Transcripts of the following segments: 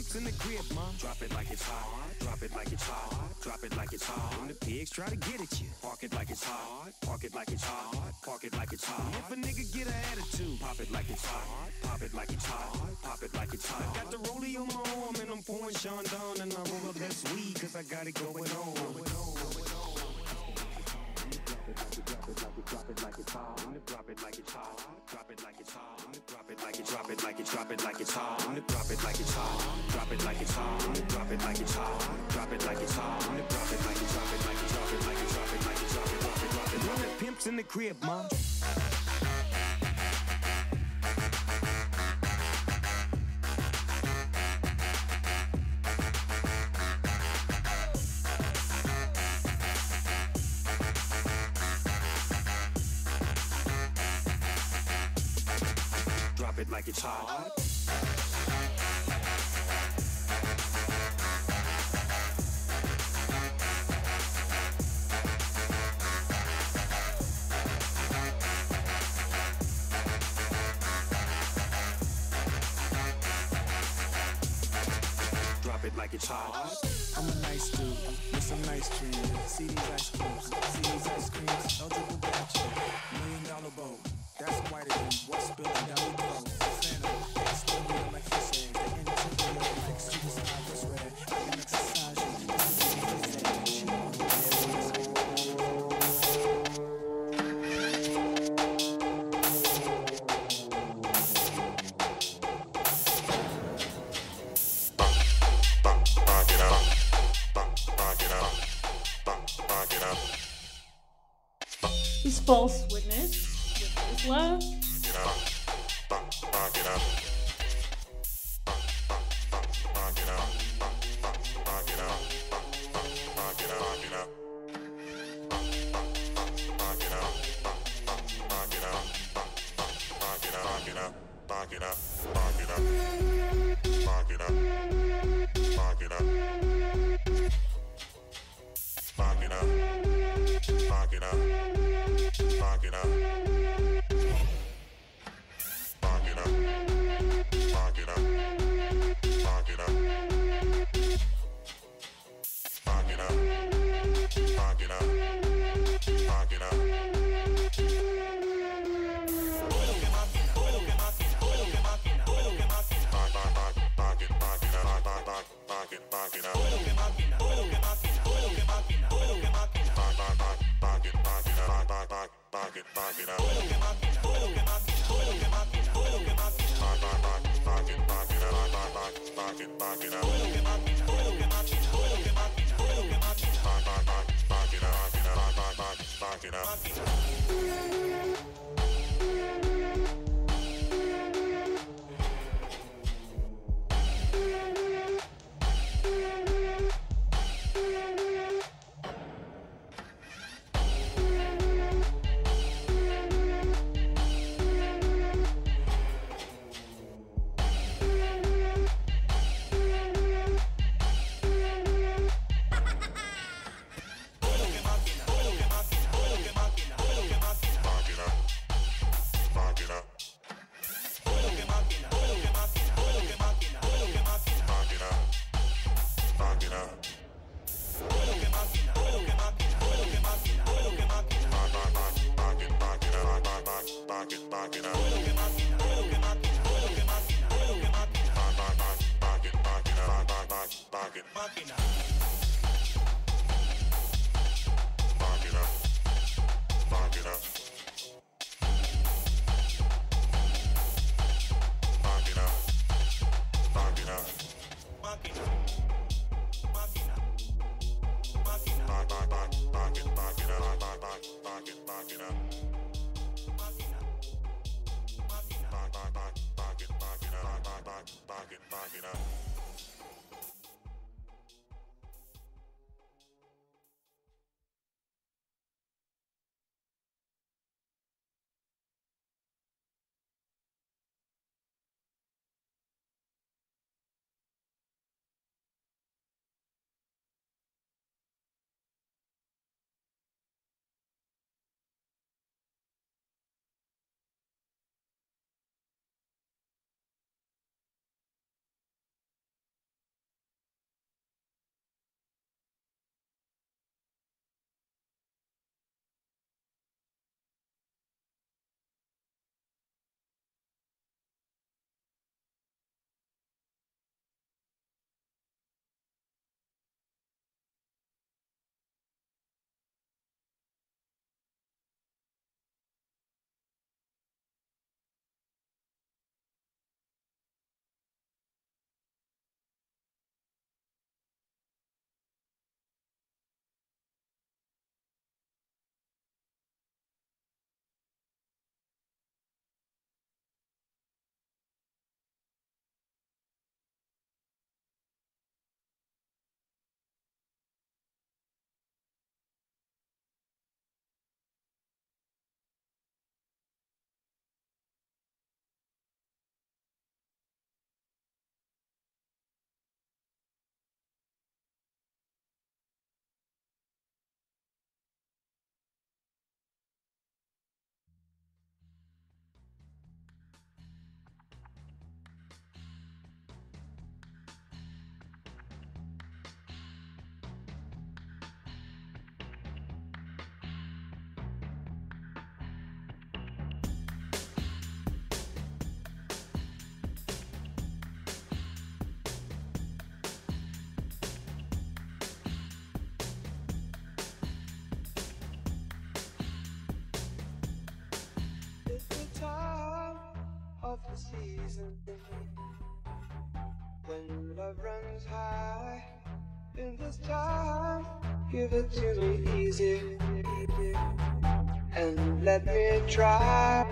pimps in the crib, mom. Drop it like it's hot. Drop it like it's hot. Drop it like it's hot. When the pigs try to get at you, park it like it's hot. Park it like it's hot. Park it like it's hot. If a nigga get an attitude, pop it like it's hot. Pop it like it's hot. Pop it like it's hot. Got the rollie on my arm and I'm pouring Sean down and I roll up that sweet cause I got it going on. Drop it like it's hot. Drop it like it's hot. Drop it like it's hot. Drop it like it's drop it like it's drop it like it's hot. Drop it like it's hot. Drop it like it's hot. Drop it like it's hot. Drop it like it's hot. Drop it like it's drop it like it's drop it like it's drop it like it's drop it drop it drop it drop it. Pimps in the crib, mom. Drop it like it's hot. Drop it like it's hot. I'm a nice dude with some nice dreams. See these ice cubes, see these ice creams. Eligible bachelor, $1 million boat. That's whiter than what's spilling down the road. Phantom, still real like fish eggs. They intimidate like students I just read. I can exercise you. He's false witness. Love. season. When love runs high in this time, give it to me easy and let me try.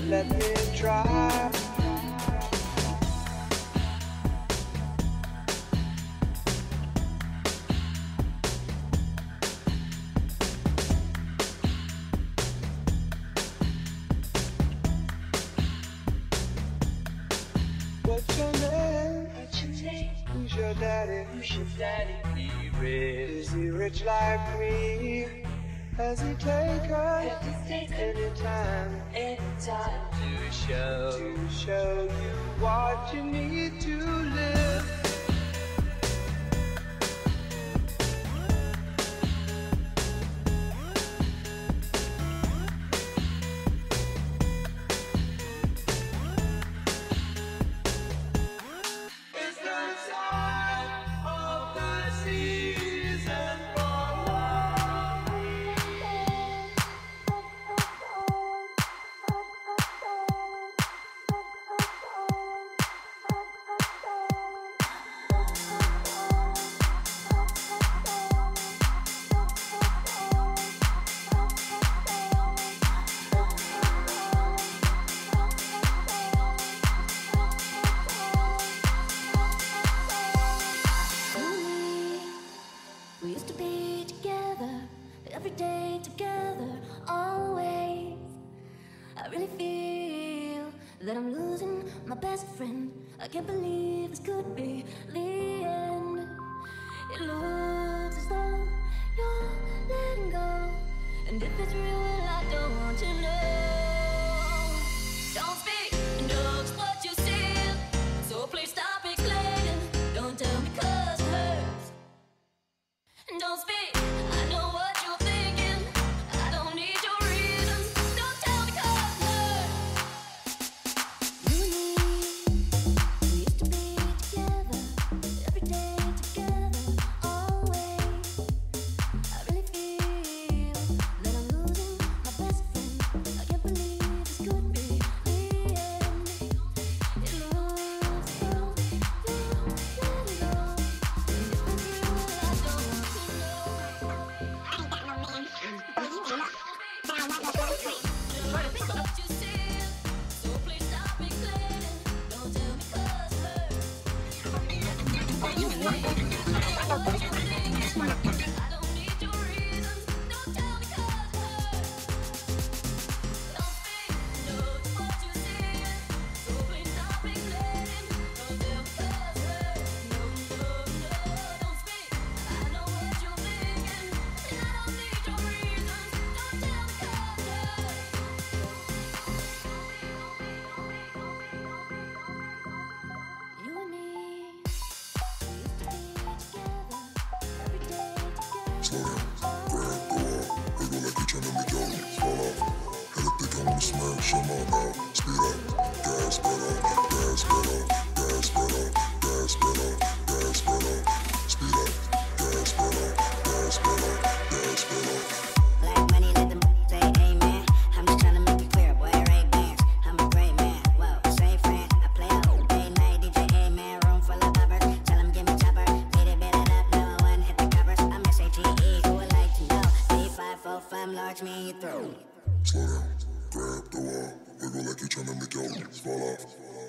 Let me try. What's your name? Who's your daddy? He rich. Is he rich like me? Has he taken any time to show you what you need to live? It's the time of the season for love. We used to be together, every day together, always. I really feel that I'm losing my best friend. I can't believe this could be the end. It looks as though you're letting go, and if it's real, well, I don't want to know. Don't speak, know what you see, so please stop explaining. Don't tell me 'cause it hurts. Don't speak, I know what you're thinking. I don't need your reasons. Don't tell me 'cause it hurts. You and me, we used to be together, every day together, always. I really feel that I'm losing my best friend. I can't believe this could be the end. It looks as though you're letting go, and if it's real, well, I don't want to know. What you said, so please stop explaining. Don't tell me 'cause it hurts. I don't need your reasons. Don't tell me 'cause it hurts. Don't speak, know what you said, so please stop explaining. Don't tell me 'cause it hurts. No, don't speak. I know what you're thinking, and I don't need your reasons. Don't tell me 'cause it hurts. roll like you tryna make your own fall off.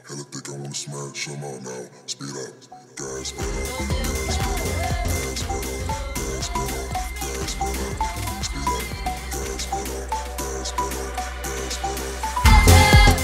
Hella thick, I wanna smash them out now. Speed up, gas pedal, gas pedal, gas pedal, gas pedal, gas pedal. Speed up, gas pedal, gas pedal, gas pedal.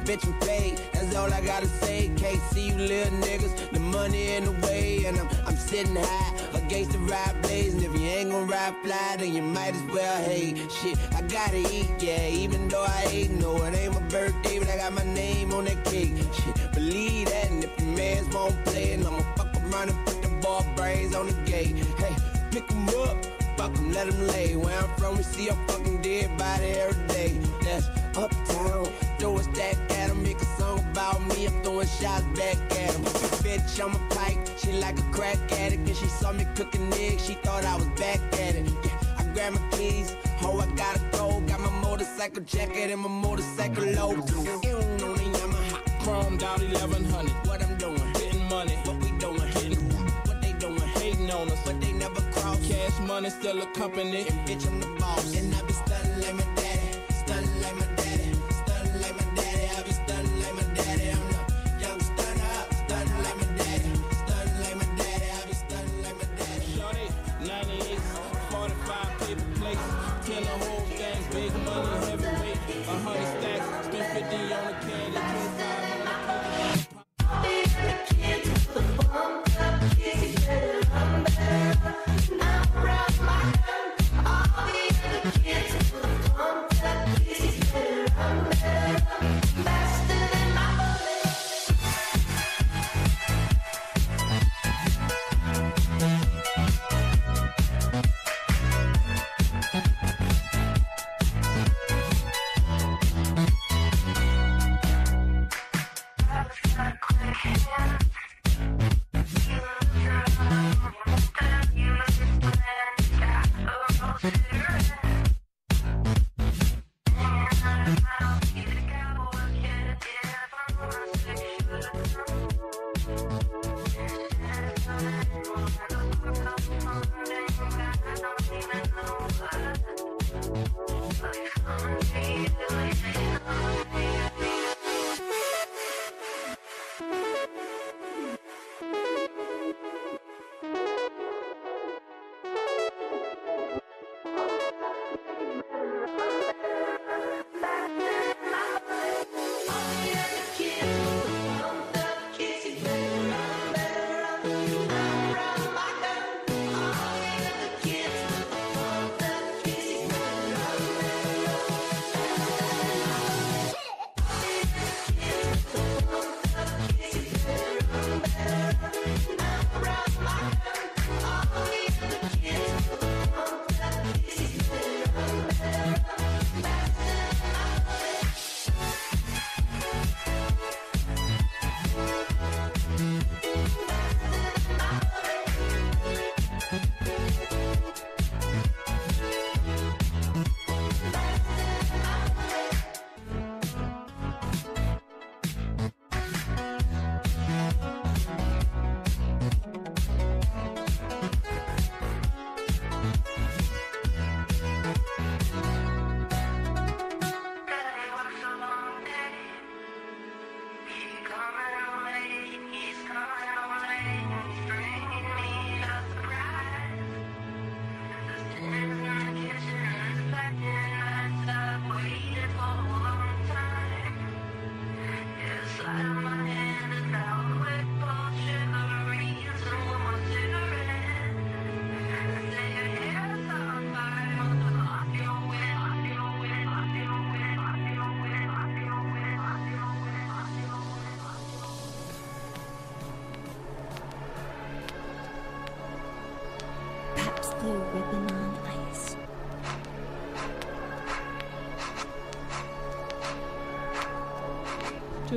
Bitch, I'm paid, that's all I gotta say. Can't see you little niggas, the money in the way. And I'm sitting high against the ride blaze. And if you ain't gon' ride fly, then you might as well hate. Shit, I gotta eat, yeah, even though I ain't. No, it ain't my birthday, but I got my name on that cake. Shit, believe that, and if the mans won't play, and I'ma fuck around and put the ball brains on the gate. Hey, pick 'em up, fuck 'em, let 'em lay. Where I'm from, we see a fucking dead body every day. That's uptown, throw a stack at 'em, make a song about me, I'm throwing shots back at 'em. Bitch, I'm a pipe, she like a crack addict, and she saw me cooking eggs, she thought I was back at it. Yeah, I grabbed my keys, ho, I gotta go, got my motorcycle jacket and my motorcycle low. You know the Yamaha, Chromed out 1100. what I'm doing, Getting money. what we doing, what they doing, Hating on us. but they never cross. Cash money still a company. And bitch, I'm the boss, and I be stunning like my daddy, stunning like my daddy, stunning like my daddy. I be stunning like my daddy. I'm the young stunner, stunning like my daddy, stunning like my daddy. I be stunning like my daddy. Shorty, 98, 45 paper plates, 10 the whole thing, big money, heavyweight, 100 stacks, spend 50 on the candy, 25 on the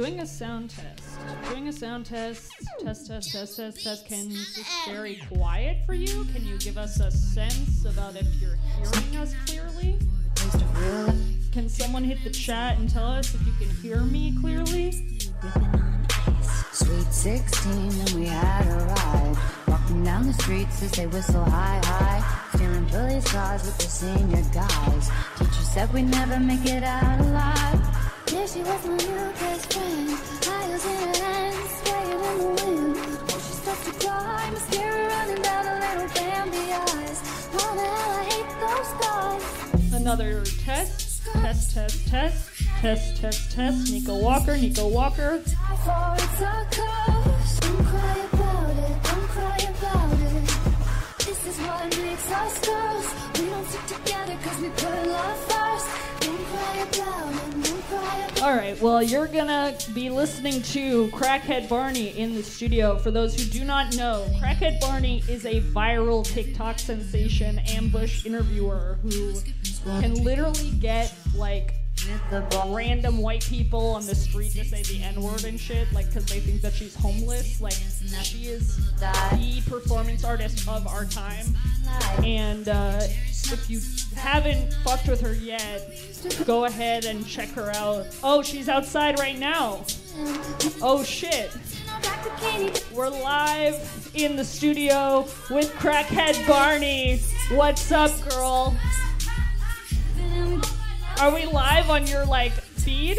Doing a sound test. Doing a sound test. Test. Can this be very quiet for you? Can you give us a sense about if you're hearing us clearly? Can someone hit the chat and tell us if you can hear me clearly? Sweet 16 and we had a ride. Walking down the streets as they whistle high, high. Steering police cars with the senior guys. Teacher said we'd never make it out alive. Yeah, she was my new best friend. I was in her hands, swaying in the wind. Oh, she starts to cry, mascara running down her little Bambi eyes. Why the hell I hate those guys. Another test. Test. Nico Walker. Don't cry about it, don't cry about it. This is what makes us girls. We don't stick together cause we put love first. Don't cry about it, don't cry about it. Alright, well, you're gonna be listening to Crackhead Barney in the studio. For those who do not know, Crackhead Barney is a viral TikTok sensation ambush interviewer who can literally get, like, random white people on the street to say the N-word and shit, like, because they think that she's homeless. Like, she is the performance artist of our time. And if you haven't fucked with her yet, go ahead and check her out. Oh, she's outside right now. Oh, shit. We're live in the studio with Crackhead Barney. What's up, girl? Are we live on your, like, feed?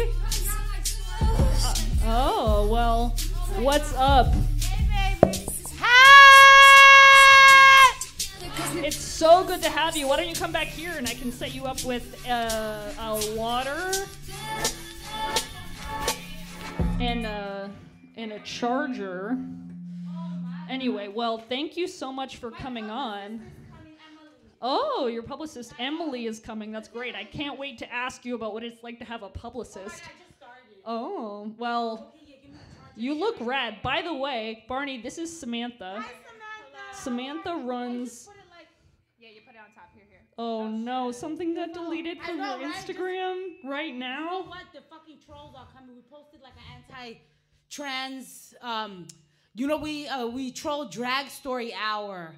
Oh, well, what's up? Hey, baby. It's so good to have you. Why don't you come back here and I can set you up with a water and a charger. Anyway, well, thank you so much for coming on. Oh, your publicist Emily is coming. That's great. I can't wait to ask you about what it's like to have a publicist. Oh, well, you look rad. By the way, Barney, this is Samantha. Hi, Samantha runs. Yeah, you put it on top. Here. Oh no, something got deleted from your Instagram right now. You know what? The fucking trolls are coming. We posted like an anti-trans. We trolled Drag Story Hour.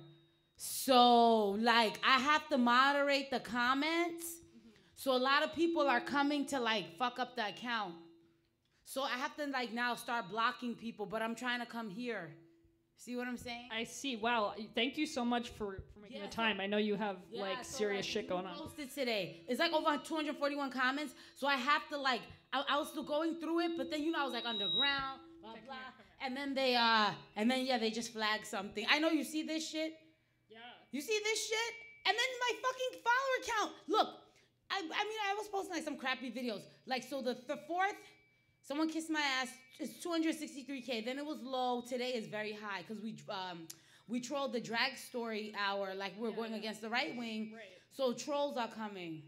So, like, I have to moderate the comments. So a lot of people are coming to, like, fuck up the account. So I have to, like, now start blocking people, but I'm trying to come here. See what I'm saying? I see. Wow. Thank you so much for making the time. I know you have, serious shit going on. Posted today. It's, like, over 241 comments. So I have to, like, I was still going through it, but then, you know, I was, like, underground, blah, blah. And then they just flagged something. I know you see this shit. Yeah. You see this shit? And then my fucking follower count. Look, I mean, I was posting, like, some crappy videos. Like, so the fourth, someone kissed my ass. It's 263K. Then it was low. Today is very high because we trolled the Drag Story Hour. Like, we're going against the right wing. Right. So trolls are coming.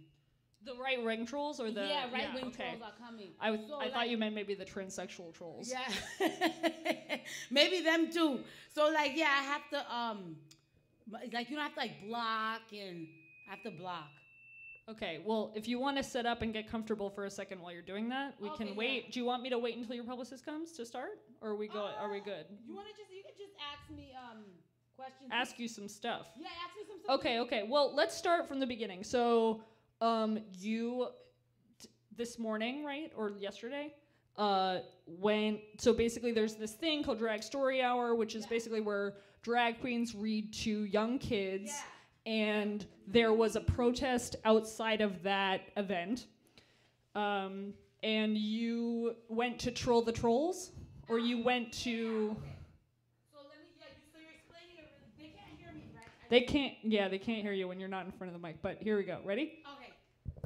The right wing trolls or the right wing trolls are coming. I thought you meant maybe the transsexual trolls. Yeah. Maybe them too. So, like, yeah, I have to like, you don't have to, like, block, and I have to block. Okay, well, if you want to set up and get comfortable for a second while you're doing that, we can wait. Yeah. Do you want me to wait until your publicist comes to start, or are we good? You can just ask me questions. Ask you some stuff. Yeah, ask me some stuff. Okay. Well, let's start from the beginning. So, this morning, right, or yesterday, so basically there's this thing called Drag Story Hour, which is basically where drag queens read to young kids, and there was a protest outside of that event, and you went to troll the trolls, or you went to... So you're explaining it, they can't hear me, right? They can't hear you when you're not in front of the mic, but here we go. Ready? Okay.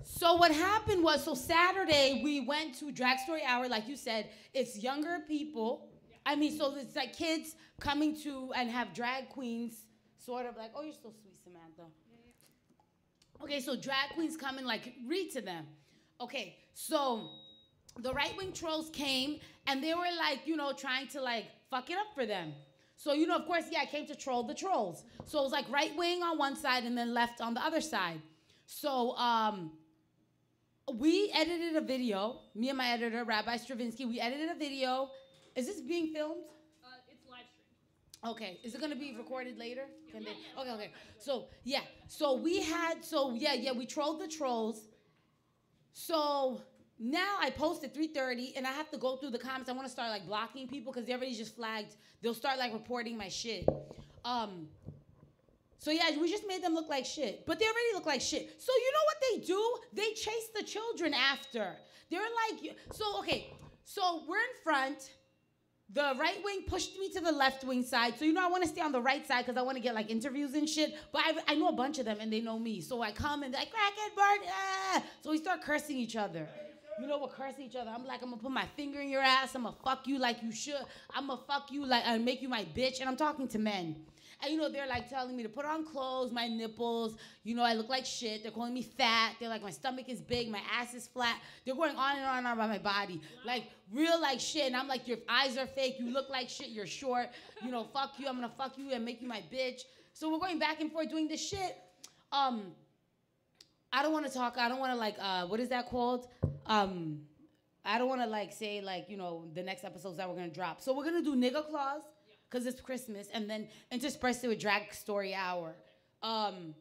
So what happened was, Saturday we went to Drag Story Hour, like you said. It's younger people. I mean, so it's like kids coming to and have drag queens sort of like, oh, you're so sweet, Samantha. Okay, so drag queens come and, like, read to them. Okay, so the right-wing trolls came, and they were, like, you know, trying to, like, fuck it up for them. So, you know, of course, I came to troll the trolls. So it was, like, right-wing on one side and then left on the other side. So We edited a video. Me and my editor, Rabbi Stravinsky, we edited a video. Is this being filmed? It's live streamed. Okay. Is it gonna be recorded later? Can they? Okay. So yeah. So we trolled the trolls. So now I post at 3:30 and I have to go through the comments. I want to start like blocking people because they already just flagged. They'll start like reporting my shit. So yeah, we just made them look like shit. But they already look like shit. So you know what they do? They chase the children after. They're like, so we're in front. The right wing pushed me to the left wing side. So, I want to stay on the right side because I want to get, like, interviews and shit. But I know a bunch of them, and they know me. So I come, and they're like, crackhead Barney. Ah! So we start cursing each other. We're cursing each other. I'm like, I'm going to put my finger in your ass. I'm going to fuck you like you should. I'm going to fuck you like, and make you my bitch. And I'm talking to men. And, they're, like, telling me to put on clothes, my nipples. I look like shit. They're calling me fat. They're like, my stomach is big. My ass is flat. They're going on and on and on about my body. Like, real like shit. And I'm like, your eyes are fake. You look like shit. You're short. Fuck you. I'm going to fuck you and make you my bitch. So we're going back and forth doing this shit. I don't want to talk. I don't want to, like, what is that called? I don't want to, like, say, like, the next episodes that we're going to drop. So we're going to do Nigga Claus. Because it's Christmas, and then interspersed it with Drag Story Hour. And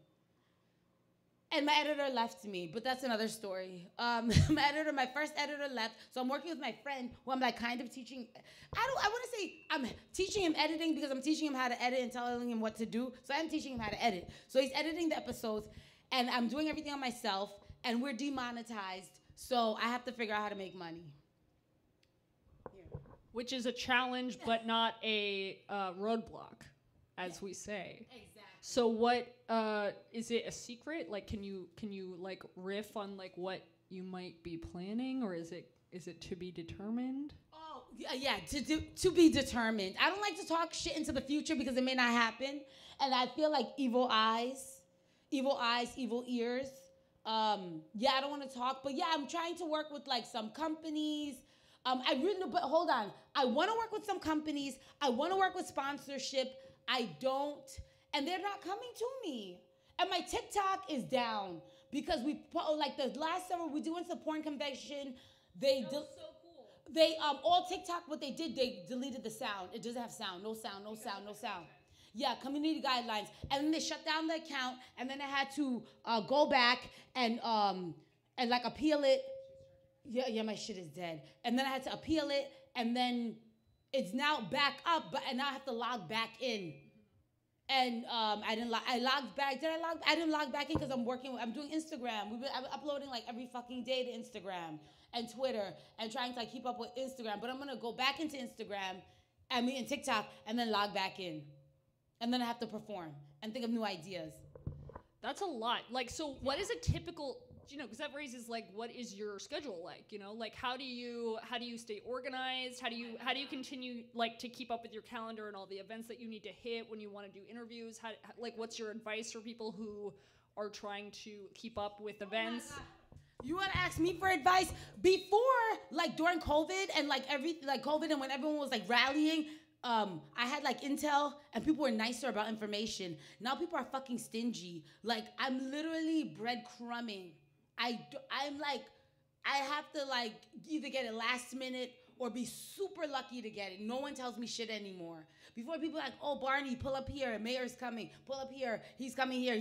my editor left me, but that's another story. My first editor left, so I'm working with my friend, who I'm like kind of teaching. I want to say I'm teaching him editing because I'm teaching him how to edit and telling him what to do. So I'm teaching him how to edit. So he's editing the episodes, and I'm doing everything on myself, and we're demonetized, so I have to figure out how to make money. Which is a challenge, but not a roadblock, as we say. Exactly. So what is it a secret? Like, can you like riff on like what you might be planning, or is it to be determined? Oh yeah, to be determined. I don't like to talk shit into the future because it may not happen, and I feel like evil eyes, evil ears. I don't want to talk, but yeah, I'm trying to work with like some companies. But hold on. I want to work with some companies. I want to work with sponsorship. I don't, and they're not coming to me. And my TikTok is down because like the last summer we went to the porn convention. That was so cool. They all TikTok, what they did, they deleted the sound. It doesn't have sound. No sound. Yeah, community guidelines. And then they shut down the account, and then I had to go back and like appeal it. Yeah, my shit is dead. And then I had to appeal it, and then it's now back up, and now I have to log back in. And I logged back. I didn't log back in because I'm doing Instagram. I'm uploading like every fucking day to Instagram and Twitter and trying to like keep up with Instagram. But I'm gonna go back into Instagram, and TikTok, and then log back in. And then I have to perform and think of new ideas. That's a lot. Like, so what is a typical, because that raises like, what is your schedule like? Like how do you stay organized? How do you continue like to keep up with your calendar and all the events that you need to hit when you want to do interviews? What's your advice for people who are trying to keep up with events? You want to ask me for advice? Before, like during COVID and COVID and when everyone was like rallying, I had like intel and people were nicer about information. Now people are fucking stingy. Like I'm literally breadcrumbing. I'm like, I have to like either get it last minute or be super lucky to get it. No one tells me shit anymore. Before people were like, oh Barney, pull up here, Mayor's coming. Pull up here, he's coming here.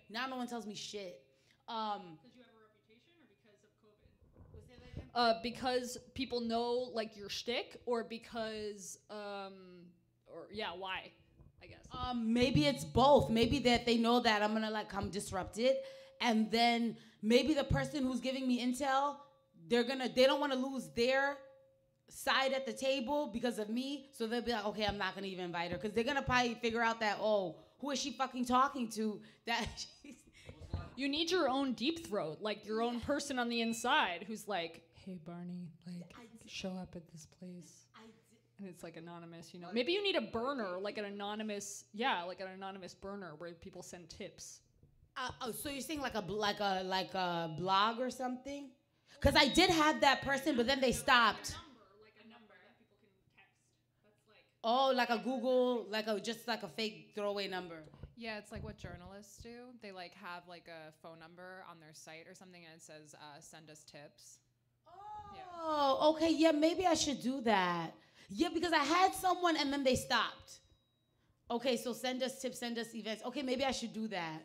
Now no one tells me shit. Because you have a reputation or because of COVID? What's that again? Because people know like your shtick, or because why? I guess. Maybe it's both. Maybe that they know that I'm gonna like come disrupt it, and then maybe the person who's giving me intel, they don't want to lose their side at the table because of me, so they'll be like, okay, I'm not gonna even invite her because they're gonna probably figure out that, oh, who is she fucking talking to? That she's. You need your own deep throat, like your own person on the inside who's like, hey Barney, like show up at this place. And it's like anonymous, Maybe you need a burner, like an anonymous burner where people send tips. So you're saying like a blog or something? Because I did have that person, but then they stopped. Like a number that people can text. That's like. Oh, like a Google, just like a fake throwaway number. Yeah, it's like what journalists do. They like have like a phone number on their site or something, and it says send us tips. Oh, okay. Yeah, maybe I should do that. Yeah, because I had someone and then they stopped. Okay, so send us tips, send us events. Okay, maybe I should do that.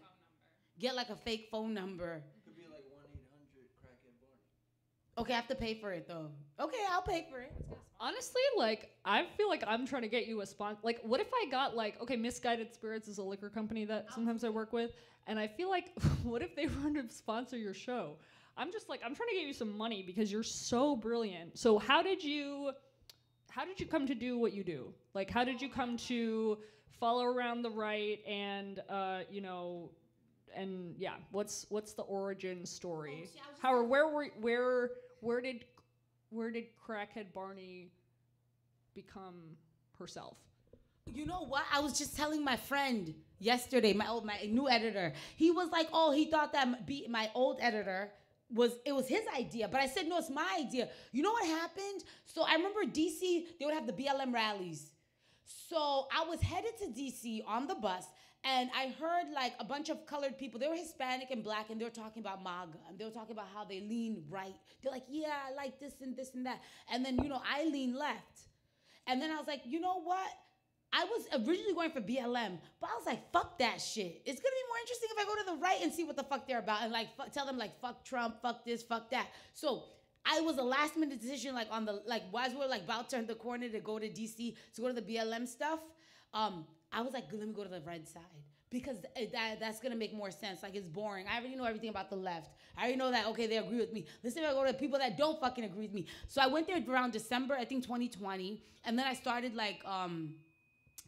Get like a fake phone number. It could be like 1-800-CRACKHEAD BARNEY. Okay, I have to pay for it though. Okay, I'll pay for it. Honestly, like, I feel like I'm trying to get you a sponsor. Like, what if I got, like, okay, Misguided Spirits is a liquor company that sometimes I work with, and I feel like, what if they were to sponsor your show? I'm just like, I'm trying to get you some money because you're so brilliant. So how did you come to do what you do? Like, how did you come to follow around the right and, you know, and yeah, what's the origin story? How or where did Crackhead Barney become herself? You know what? I was just telling my friend yesterday, my new editor. He was like, "Oh, he thought that my old editor was his idea." But I said, "No, it's my idea." You know what happened? So I remember DC, they would have the BLM rallies. So I was headed to DC on the bus, and I heard like a bunch of colored people. They were Hispanic and black, and they were talking about MAGA, and they were talking about how they lean right. They're like, "Yeah, I like this and this and that." And then, you know, I lean left. And then I was like, you know what? I was originally going for BLM, but I was like, fuck that shit. It's gonna be more interesting if I go to the right and see what the fuck they're about and like tell them like, fuck Trump, fuck this, fuck that. So I was a last minute decision, like on the, like as we were like about to turn the corner to go to DC, to go to the BLM stuff. I was like, let me go to the red side because that's gonna make more sense. Like, it's boring. I already know everything about the left. I already know that, okay, they agree with me. Listen, if I go to people that don't fucking agree with me. So I went there around December, I think 2020. And then I started like,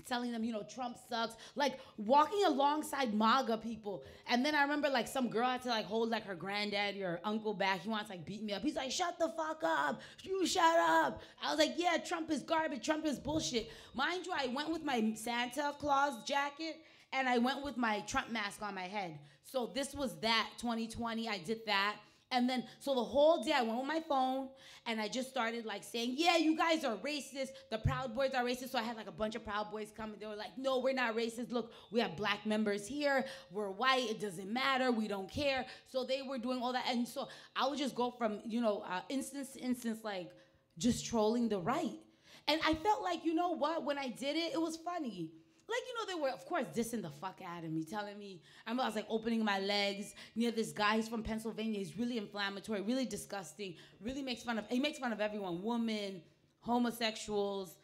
telling them, you know, Trump sucks, like walking alongside MAGA people. And then I remember like some girl had to like hold like her granddaddy or uncle back. He wants to like beat me up. He's like, shut the fuck up. You shut up. I was like, yeah, Trump is garbage. Trump is bullshit. Mind you, I went with my Santa Claus jacket and I went with my Trump mask on my head. So this was that 2020. I did that. And then, so the whole day I went with my phone and I just started like saying, yeah, you guys are racist. The Proud Boys are racist. So I had like a bunch of Proud Boys come and they were like, no, we're not racist. Look, we have black members here. We're white. It doesn't matter. We don't care. So they were doing all that. And so I would just go from, you know, instance to instance, like just trolling the right. And I felt like, you know what, when I did it, it was funny. Like, you know, they were, of course, dissing the fuck out of me, telling me, I was like opening my legs near this guy. He's from Pennsylvania. He's really inflammatory, really disgusting, really makes fun of everyone, women, homosexuals,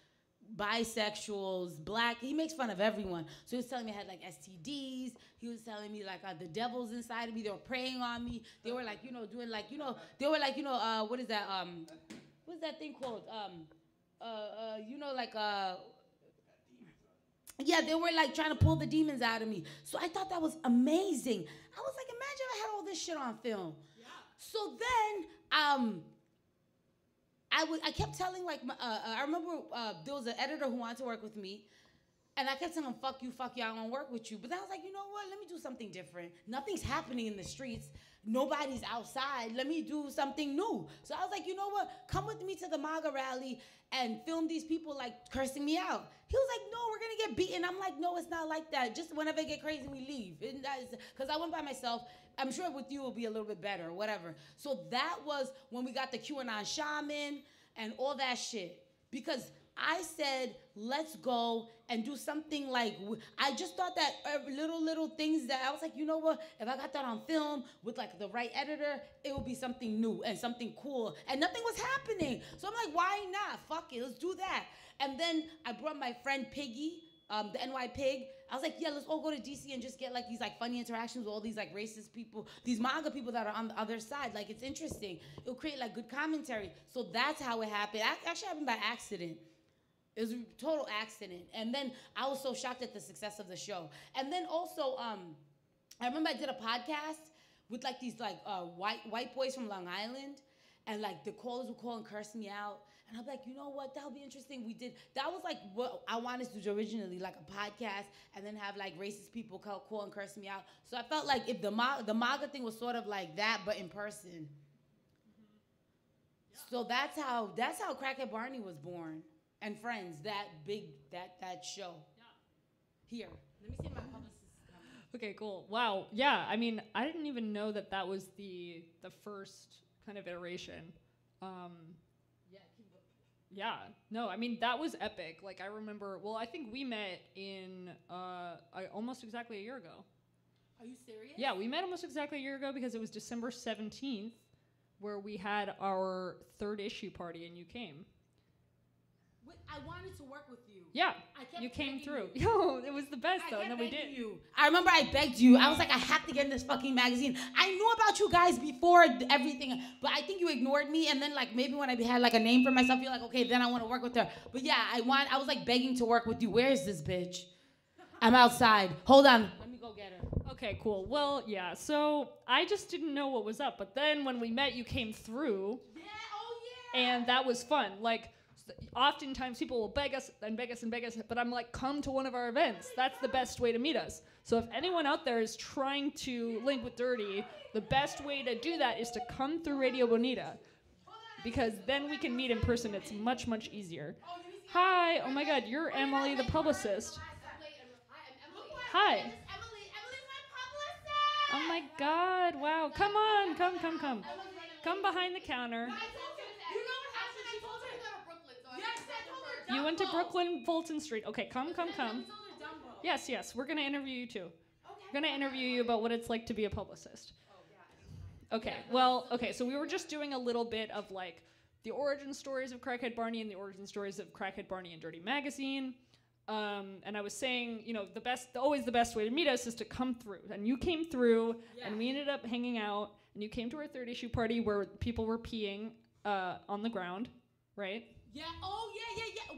bisexuals, black. He makes fun of everyone. So he was telling me I had like STDs. He was telling me like the devil's inside of me. They were preying on me. They were like, you know, doing like, you know, they were like, you know, what is that thing called? You know, like, yeah, they were like trying to pull the demons out of me. So I thought that was amazing. I was like, imagine if I had all this shit on film. Yeah. So then, I kept telling like, I remember there was an editor who wanted to work with me. And I kept telling him, fuck you, I don't want to work with you. But then I was like, you know what? Let me do something different. Nothing's happening in the streets. Nobody's outside. Let me do something new. So I was like, you know what? Come with me to the MAGA rally and film these people like cursing me out. He was like, no, we're going to get beaten. I'm like, no, it's not like that. Just whenever it get crazy, we leave. Because I went by myself. I'm sure with you it'll be a little bit better, whatever. So that was when we got the QAnon shaman and all that shit. Because I said, let's go and do something like, I just thought that little things that I was like, you know what? If I got that on film with like the right editor, it would be something new and something cool. And nothing was happening. So I'm like, why not? Fuck it, let's do that. And then I brought my friend Piggy, the NY Pig. I was like, yeah, let's all go to DC and just get like these like funny interactions with all these like racist people, these MAGA people that are on the other side. Like, it's interesting. It'll create like good commentary. So that's how it happened. Actually happened by accident. It was a total accident. And then I was so shocked at the success of the show. And then also, I remember I did a podcast with like these like white boys from Long Island. And like the callers would call and curse me out. And I'm like, you know what? That'll be interesting. That was like what I wanted to do originally, like a podcast, and then have like racist people call and curse me out. So I felt like if the MAGA thing was sort of like that, but in person. Mm-hmm. Yeah. So that's how Crackhead Barney was born. And Friends, that show. Yeah. Here, let me see my Okay, cool. Wow. Yeah, I mean, I didn't even know that that was the first kind of iteration. Yeah. No, I mean, that was epic. Like, I remember, well, I think we met in almost exactly a year ago. Are you serious? Yeah, we met almost exactly a year ago because it was December 17th where we had our 3rd issue party and you came. I wanted to work with you. Yeah, I kept you came begging through. you. Yo, it was the best though, and then we begging did. you. I remember I begged you. I was like, I have to get in this fucking magazine. I knew about you guys before everything, but I think you ignored me. And then like maybe when I had like a name for myself, you're like, okay, then I want to work with her. But yeah, I was like begging to work with you. Where is this bitch? I'm outside. Hold on. Let me go get her. Okay, cool. Well, yeah, so I just didn't know what was up. But then when we met, you came through. Yeah, oh yeah. And that was fun. Like, oftentimes people will beg us and beg us and beg us, but I'm like, come to one of our events. That's the best way to meet us. So if anyone out there is trying to link with Dirty, the best way to do that is to come through Radio Bonita, because then we can meet in person. It's much, much easier. Hi. Oh my God, you're Emily, the publicist. Hi. Oh my God, wow. Come on, come. Come behind the counter. You went to Brooklyn, Fulton Street. Okay, come. Yes, we're going to interview you too. We're going to interview you about what it's like to be a publicist. Okay, well, so we were just doing a little bit of like the origin stories of Crackhead Barney and the origin stories of Crackhead Barney and Dirty Magazine. And I was saying, always the best way to meet us is to come through. And you came through, and we ended up hanging out, and you came to our 3rd issue party where people were peeing on the ground, right? Yeah. Oh, yeah.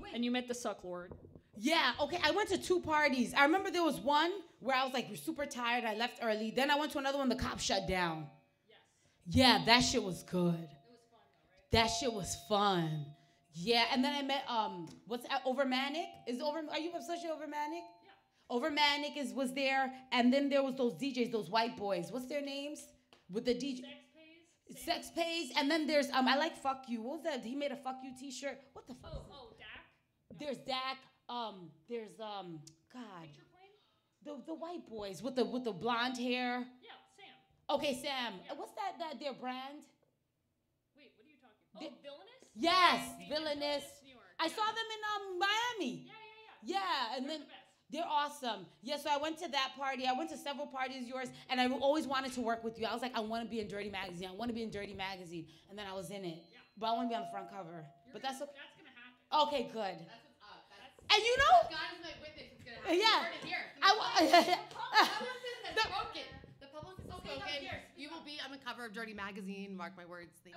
Wait. And you met the Suck Lord. Yeah. Okay. I went to 2 parties. I remember there was one where I was like super tired. I left early. Then I went to another one. The cops shut down. Yes. Yeah. That shit was good. It was fun though, right? That shit was fun. Yeah. And then I met Over Manic. Are you associated Over Manic? Yeah. Over Manic was there. And then there was those DJs, those white boys. What's their names? With the DJ. Sex Pays, and then there's I like Fuck You. What was that? He made a Fuck You t-shirt. What the fuck? Dak? No. There's Dak. There's God. The white boys with the blonde hair. Yeah, Sam. Okay, Sam. Yeah. What's that their brand? Wait, what are you talking about? Villainous? Yes, Villainous. New York. I saw them in Miami. Yeah, and then they're awesome. Yeah, so I went to that party. I went to several parties yours, and I always wanted to work with you. I was like, I want to be in Dirty Magazine. And then I was in it. Yeah. But I want to be on the front cover. That's okay. That's going to happen. Okay, good. That's what's up. And you know? God is my witness. It's going to happen. Yeah. You heard it here. The publicist has spoken. The publicist has spoken. You will be on the cover of Dirty Magazine. Mark my words. Thank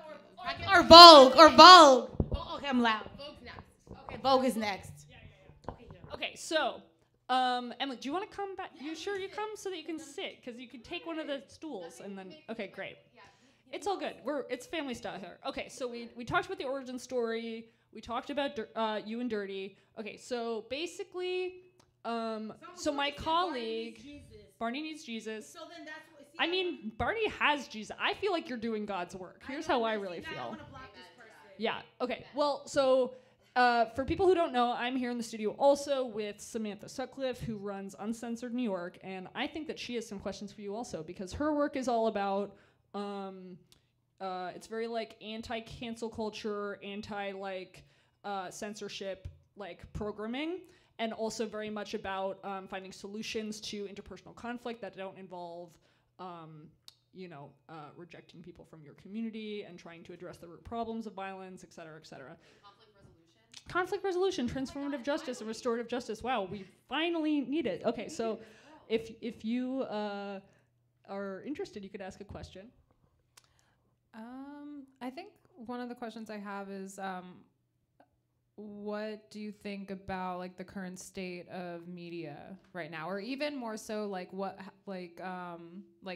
you. Or Vogue. Oh, okay, I'm loud. Vogue's next. Okay. Vogue is next. Yeah. Okay, so... Emily, do you want to come back? You sure you come so that you can sit? Because you could take one of the stools and then... Okay, great. It's all good. It's family style here. Okay, so we talked about the origin story. We talked about you and Dirty. Okay, so basically, so my colleague... Barney needs Jesus. So then that's what... I mean, Barney has Jesus. I feel like you're doing God's work. Here's how I really feel. I want to block this person. Yeah, okay. Well, so... for people who don't know, I'm here in the studio also with Samantha Sutcliffe, who runs Uncensored New York, and I think that she has some questions for you also, because her work is all about, it's very like anti-cancel culture, censorship programming, and also very much about finding solutions to interpersonal conflict that don't involve rejecting people from your community and trying to address the root problems of violence, et cetera, et cetera. Conflict resolution, transformative justice, and restorative justice. Wow, we finally need it. Okay, so if you are interested, you could ask a question. I think one of the questions I have is, what do you think about like the current state of media right now, or even more so like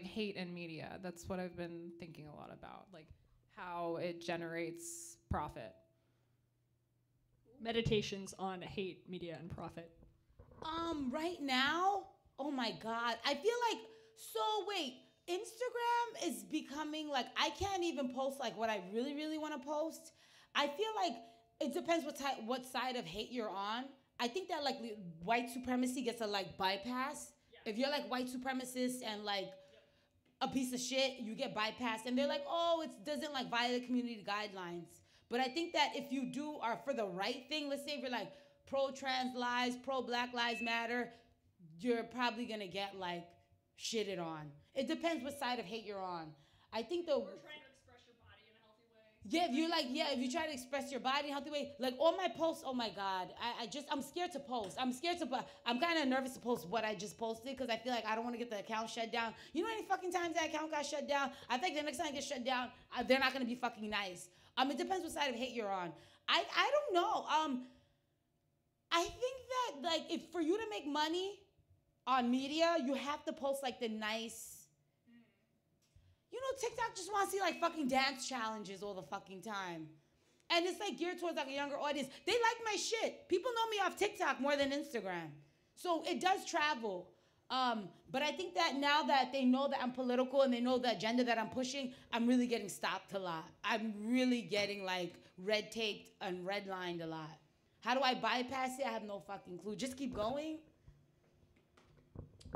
hate in media? That's what I've been thinking a lot about, like how it generates profit. Meditations on hate, media, and profit. Right now, oh my God, I feel like, Instagram is becoming like, I can't even post like what I really, really want to post. I feel like it depends what side of hate you're on. I think that like white supremacy gets a like bypass If you're like white supremacist and like a piece of shit, you get bypassed, and they're like, oh, it doesn't like violate community guidelines. But I think that if you are for the right thing, let's say if you're like pro-trans lives, pro-Black Lives Matter, you're probably gonna get like shitted on. It depends what side of hate you're on. I think the yeah, if you try to express your body in a healthy way, like all my posts, oh my God, I'm scared to post. I'm kind of nervous to post what I just posted because I feel like I don't want to get the account shut down. You know how many fucking times that account got shut down? I think the next time it gets shut down, they're not going to be fucking nice. It depends what side of hate you're on. I don't know. I think that like if for you to make money on media, you have to post like the nice. You know, TikTok just wants to see like fucking dance challenges all the fucking time. And it's like geared towards like a younger audience. They like my shit. People know me off TikTok more than Instagram. So it does travel. But I think that now that they know that I'm political and they know the agenda that I'm pushing, I'm really getting stopped a lot. I'm really getting like red taped and redlined a lot. How do I bypass it? I have no fucking clue. Just keep going.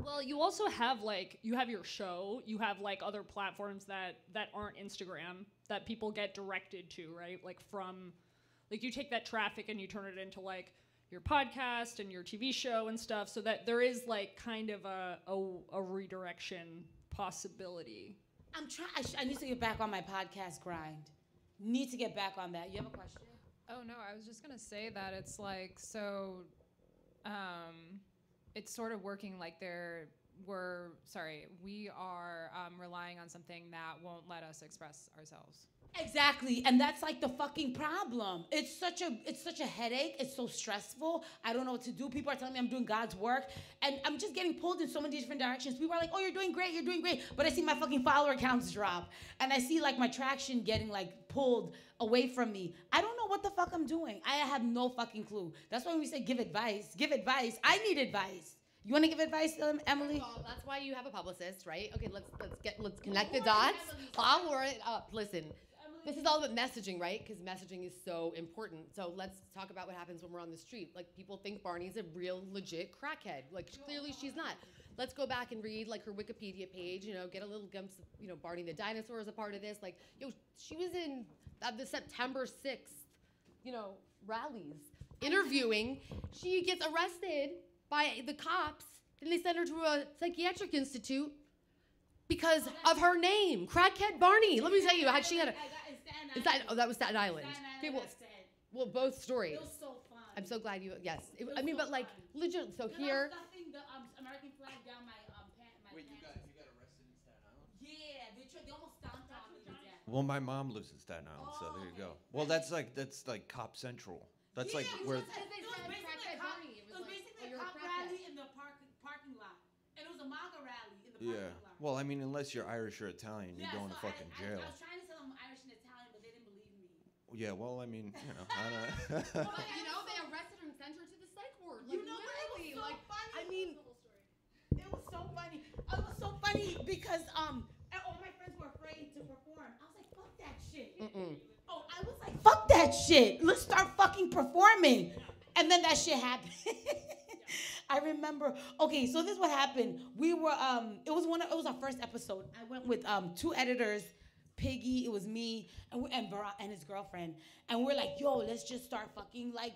Well, you also have like, you have your show, you have like other platforms that aren't Instagram that people get directed to, right? Like from, like you take that traffic and you turn it into like your podcast and your TV show and stuff, so that there is like kind of a redirection possibility. I need to get back on my podcast grind. Need to get back on that. You have a question? Oh no, I was just gonna say that it's like, so it's sort of working like we are relying on something that won't let us express ourselves. Exactly, and that's like the fucking problem. It's such a headache. It's so stressful. I don't know what to do. People are telling me I'm doing God's work, and I'm just getting pulled in so many different directions. People are like, "Oh, you're doing great. You're doing great," but I see my fucking follower counts drop, and I see like my traction getting like pulled away from me. I don't know what the fuck I'm doing. I have no fucking clue. That's why we say give advice. Give advice. I need advice. You want to give advice, Emily? Well, that's why you have a publicist, right? Okay, let's connect the dots. I'll work it up. Listen, this is all about messaging, right? Because messaging is so important. So let's talk about what happens when we're on the street. Like people think Barney's a real legit crackhead. Like clearly she's not. Let's go back and read like her Wikipedia page. You know, get a little glimpse of Barney the dinosaur is a part of this. Like she was in the September 6th, rallies interviewing. She gets arrested by the cops, and they send her to a psychiatric institute because of her name, Crackhead Barney. Let me tell you, she had that was Staten Island. Okay, well, both stories. It was so fun. I'm so glad you. Yes, but like legit. So here. I was stuffing the American flag down my pants. Wait, you got arrested in Staten Island? Yeah, they almost stomped on me to death. Well, my mom lives in Staten Island, so there you go. Well, that's like Cop Central. That's like where. It was basically a cop rally in the parking lot. And it was a MAGA rally in the parking lot. Well, I mean, unless you're Irish or Italian, you're going to fucking jail. I was trying to tell them Irish and Italian, but they didn't believe me. Yeah, well, I mean, I don't But, they arrested her and sent her to the psych ward. Like, It was so funny. I mean, it was so funny. It was so funny because all my friends were afraid to perform. I was like, fuck that shit. Oh, I was like, fuck that shit. Let's start fucking performing. And then that shit happened. I remember. Okay, so this is what happened. We were it was our first episode. I went with two editors, Piggy, it was me, and his girlfriend. And we're like, yo, let's just start fucking like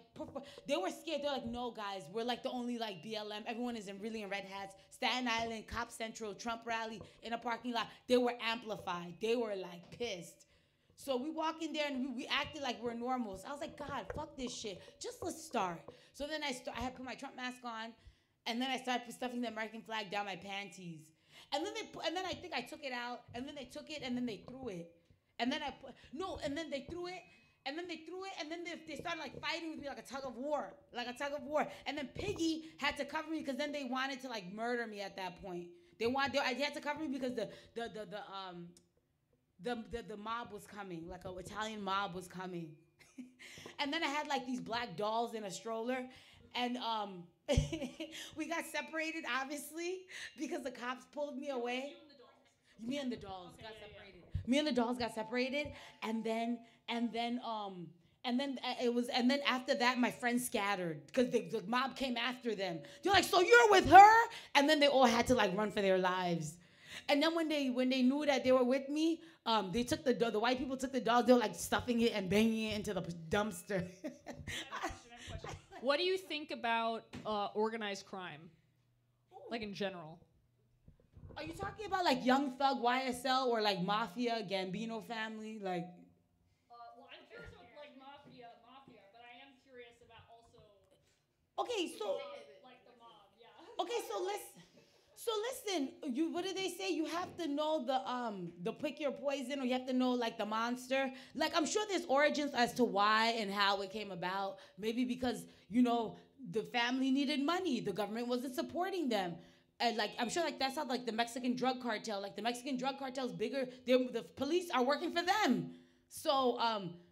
they were scared. They're like, no guys, we're like the only like BLM. Everyone is really in red hats. Staten Island, Cop Central, Trump rally in a parking lot. They were amplified. They were like pissed. So we walk in there and we acted like we're normals. I was like, God, fuck this shit. Just let's start. So then I had put my Trump mask on, and then I started stuffing the American flag down my panties. And then I think I took it out, and then they took it, and then they threw it. And then they threw it, and then they started like fighting with me like a tug of war. And then Piggy had to cover me because then they wanted to like murder me at that point. I had to cover me because the mob was coming, like an Italian mob was coming. And then I had like these black dolls in a stroller, and we got separated obviously because the cops pulled me away. Me and the dolls got separated. Me and the dolls got separated, and then And then and then after that, my friends scattered because the mob came after them. They're like, so you're with her? And then they all had to like run for their lives. And then when they knew that they were with me, they took the white people took the dog. They were like stuffing it and banging it into the dumpster. What do you think about organized crime, like in general? Are you talking about like Young Thug, YSL, or like Mafia, Gambino family, like? Well, I'm curious about like mafia, but I am curious about also. Okay, so like the mob, yeah. Okay, so listen. What do they say? You have to know the pick your poison, or you have to know like the monster. Like I'm sure there's origins as to why and how it came about. Maybe because the family needed money, the government wasn't supporting them. And like I'm sure like that's how like the Mexican drug cartel, like the Mexican drug cartel is bigger. The police are working for them. So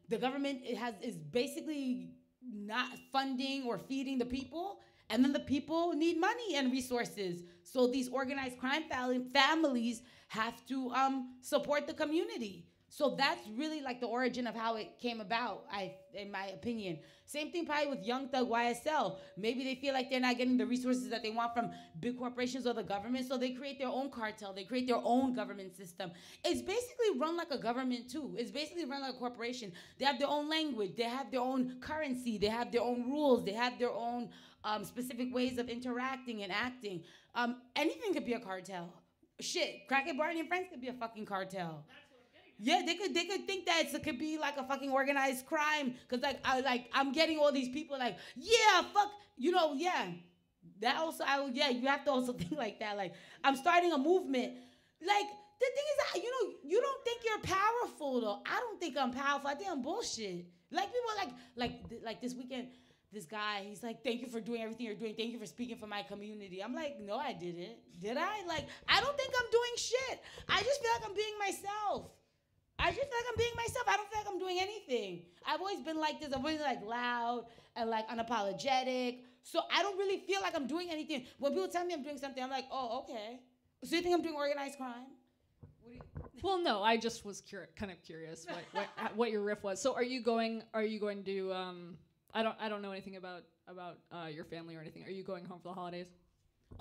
the government is basically not funding or feeding the people, and then the people need money and resources. So these organized crime families have to support the community. So that's really like the origin of how it came about, in my opinion. Same thing probably with Young Thug, YSL. Maybe they feel like they're not getting the resources that they want from big corporations or the government, so they create their own cartel. They create their own government system. It's basically run like a government too. It's basically run like a corporation. They have their own language. They have their own currency. They have their own rules. They have their own specific ways of interacting and acting. Anything could be a cartel. Shit, Crackhead Barney and Friends could be a fucking cartel. Yeah, they could think that it could be like a fucking organized crime, cause I'm getting all these people like, yeah, fuck, yeah. That also you have to also think like that. Like I'm starting a movement. Like the thing is that you don't think you're powerful though. I don't think I'm powerful. I think I'm bullshit. Like people like this weekend, this guy, he's like, thank you for doing everything you're doing. Thank you for speaking for my community. I'm like, no, I didn't. Did I? Like, I don't think I'm doing shit. I just feel like I'm being myself. I don't feel like I'm doing anything. I've always been like this. I'm always like loud and like unapologetic. So I don't really feel like I'm doing anything. When people tell me I'm doing something, I'm like, oh, okay. So you think I'm doing organized crime? Well, no, I just was kind of curious what your riff was. So are you going to I don't know anything about your family or anything. Are you going home for the holidays?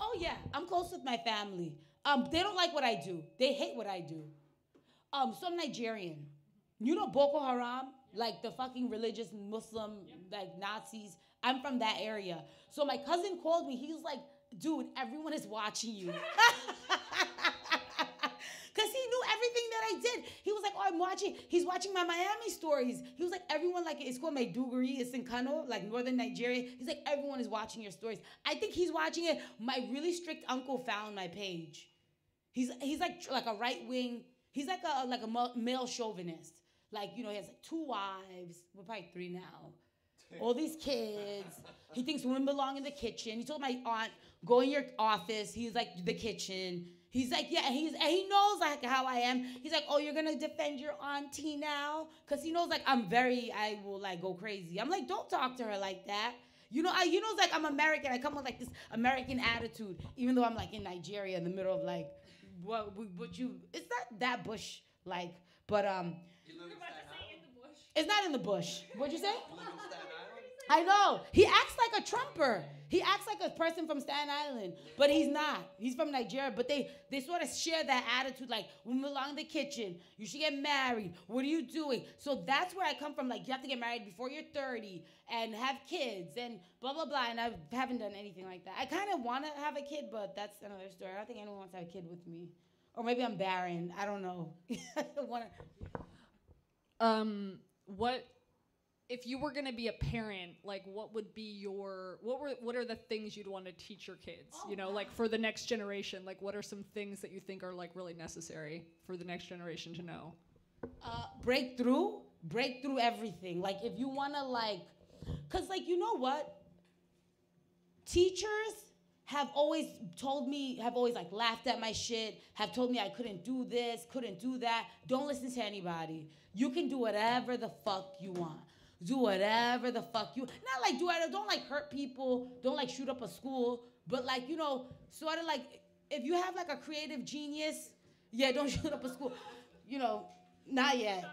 Oh yeah, I'm close with my family. They don't like what I do. They hate what I do. So I'm Nigerian. You know Boko Haram? Like the fucking religious Muslim, like Nazis. I'm from that area. So my cousin called me. He was like, dude, everyone is watching you. Because he knew everything that I did. He was like, oh, I'm watching. He's watching my Miami stories. He was like, everyone, like, it's called Maiduguri. It's in Kano, like northern Nigeria. He's like, everyone is watching your stories. I think he's watching it. My really strict uncle found my page. He's like a right wing. He's like a male chauvinist. Like, he has like 2 wives. We're probably 3 now. All these kids. He thinks women belong in the kitchen. He told my aunt, go in your office. He's like, the kitchen. He's like, yeah, and he knows like how I am. He's like, oh, you're gonna defend your auntie now? Cause he knows like I will like go crazy. I'm like, don't talk to her like that. You know, like I'm American. I come with like this American attitude, even though I'm like in Nigeria in the middle of like, it's not that bush like, but You live in Staten Island? it's not in the bush. What'd you say? You live in Staten Island? I know. He acts like a Trumper. He acts like a person from Staten Island, but he's not. He's from Nigeria, but they sort of share that attitude, like, we belong in the kitchen. You should get married. What are you doing? So that's where I come from. Like, you have to get married before you're 30 and have kids and blah, blah, blah. And I haven't done anything like that. I kind of want to have a kid, but that's another story. I don't think anyone wants to have a kid with me. Or maybe I'm barren. I don't know. I don't want to. If you were going to be a parent, like what would be what are the things you'd want to teach your kids? Like for the next generation, like what are some things that you think are like really necessary for the next generation to know? Break through everything. Like if you want to like, cause like, you know what? Teachers have always like laughed at my shit, have told me I couldn't do this, couldn't do that. Don't listen to anybody. You can do whatever the fuck you want. Do whatever the fuck you, not like don't like hurt people, don't like shoot up a school, but like, sort of like, if you have like a creative genius, yeah, don't shoot up a school, not yet.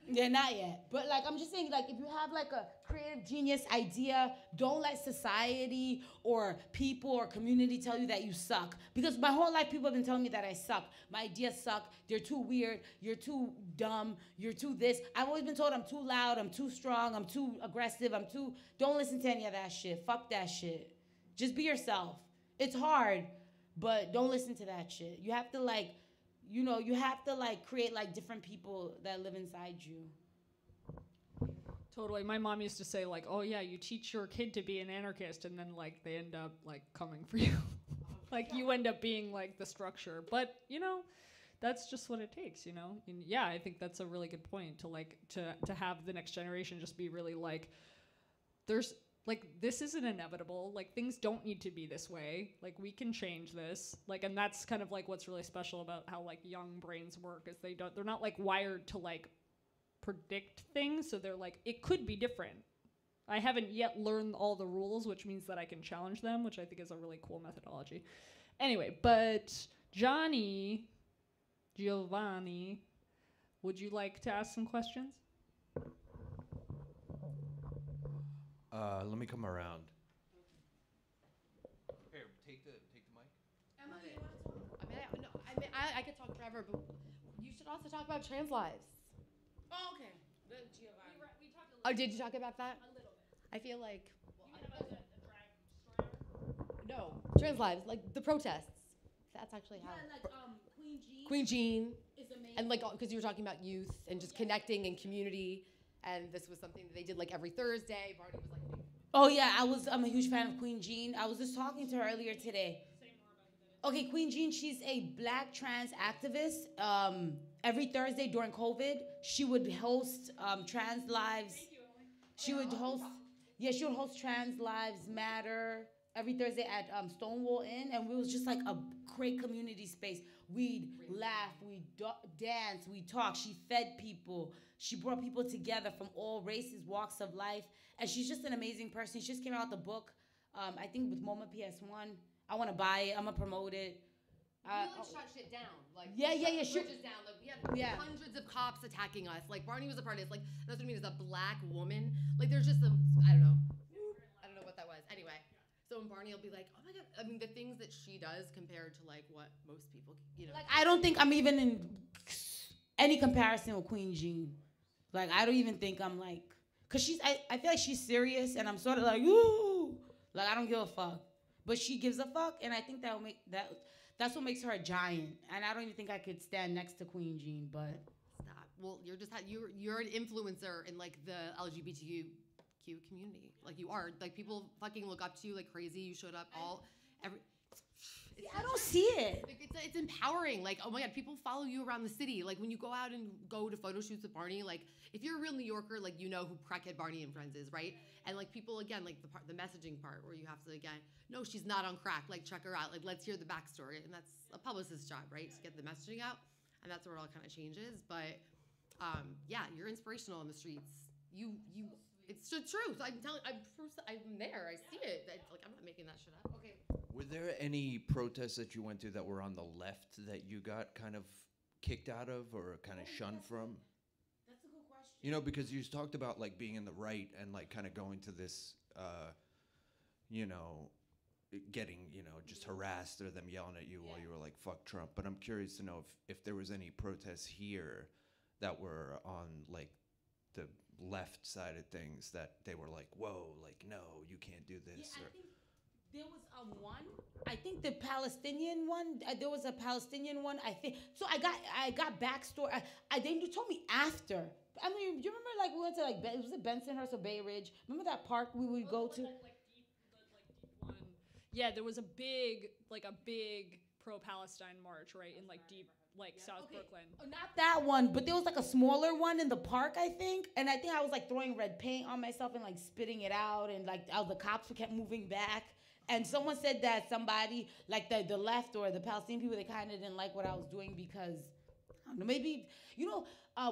Yeah, not yet. But like I'm just saying, like if you have like a creative genius idea, don't let society or people or community tell you that you suck. Because my whole life people have been telling me that I suck. My ideas suck. They're too weird. You're too dumb. You're too this. I've always been told I'm too loud. I'm too strong. I'm too aggressive. I'm too. Don't listen to any of that shit. Fuck that shit. Just be yourself. It's hard, but don't listen to that shit. You have to like. You have to like create like different people that live inside you. Totally. My mom used to say like, "Oh yeah, you teach your kid to be an anarchist, and then like they end up like coming for you. Like you end up being like the structure." But that's just what it takes. And yeah, I think that's a really good point to like to have the next generation just be really like, there's. Like, this isn't inevitable. Like, things don't need to be this way. Like, we can change this. Like, and that's kind of, like, what's really special about how, like, young brains work is they're not, like, wired to, like, predict things. So they're like, it could be different. I haven't yet learned all the rules, which means that I can challenge them, which I think is a really cool methodology. Anyway, but Giovanni, would you like to ask some questions? Let me come around. Here, take the mic. Emily, you want to talk? I could talk forever, but you should also talk about trans lives. Oh, okay. Giovanni. We talked a little Oh, did you talk about that? A little bit. I feel like Even about the drag story. no trans lives, like the protests. That's actually how. Yeah, like Queen Jean is amazing. and like because you were talking about youth and just connecting and community, and this was something that they did like every Thursday. Barney was like. Oh yeah, I'm a huge fan of Queen Jean. I was just talking to her earlier today. Okay, Queen Jean, she's a black trans activist. Every Thursday during COVID, she would host Trans Lives. She would host Trans Lives Matter every Thursday at Stonewall Inn, and it was just like a great community space. We'd laugh, we'd dance, we'd talk. She fed people. She brought people together from all races, walks of life. And she's just an amazing person. She just came out with a book, I think with MoMA PS1. I want to buy it. I'm going to promote it. We like shut shit down. Like yeah. Bridges down. Like we had hundreds of cops attacking us. Like Barney was a part of this. Like that's what I mean is a black woman. Like there's just I don't know what that was. Anyway, so when Barney will be like, oh my god. I mean the things that she does compared to like what most people Like I don't think I'm even in any comparison with Queen Jean. Like I don't even think I'm like. Cause I feel like she's serious, and I'm sort of like, ooh, like I don't give a fuck, but she gives a fuck, and I think that's what makes her a giant, and I don't even think I could stand next to Queen Jean, but. Stop. Well, you're an influencer in like the LGBTQ community, like you are, like people fucking look up to you like crazy. You showed up I don't see it. It's empowering. Like, oh my God, people follow you around the city. Like when you go out and go to photo shoots with Barney, like if you're a real New Yorker, like you know who Crackhead Barney and Friends is, right? And like people, again, like the messaging part where you have to, again, no, she's not on crack. Like check her out. Like let's hear the backstory. And that's a publicist's job, right? To get the messaging out. And that's where it all kind of changes. But yeah, you're inspirational on the streets. It's so true. So I'm there. I see it. Like I'm not making that shit up. Okay. Were there any protests that you went to that were on the left that you got kind of kicked out of or kind of shunned from? That's a good question. Because you talked about like being in the right and like kind of going to this, getting, just harassed or them yelling at you while you were like, fuck Trump. But I'm curious to know if there was any protests here that were on like the left side of things that they were like, whoa, like, no, you can't do this. Yeah, I think there was one. I think the Palestinian one. There was a Palestinian one. I think so. I got backstory. Then you told me after. I mean, do you remember like we went to like was it Bensonhurst or Bay Ridge? Remember that park we would go to? Deep one. Yeah, there was a big pro-Palestine march, right, in like deep South Brooklyn. Oh, not that one, but there was like a smaller one in the park, I think. And I think I was like throwing red paint on myself and like spitting it out, and like the cops kept moving back. And someone said that somebody, like the left or the Palestinian people, they kind of didn't like what I was doing because, I don't know, maybe,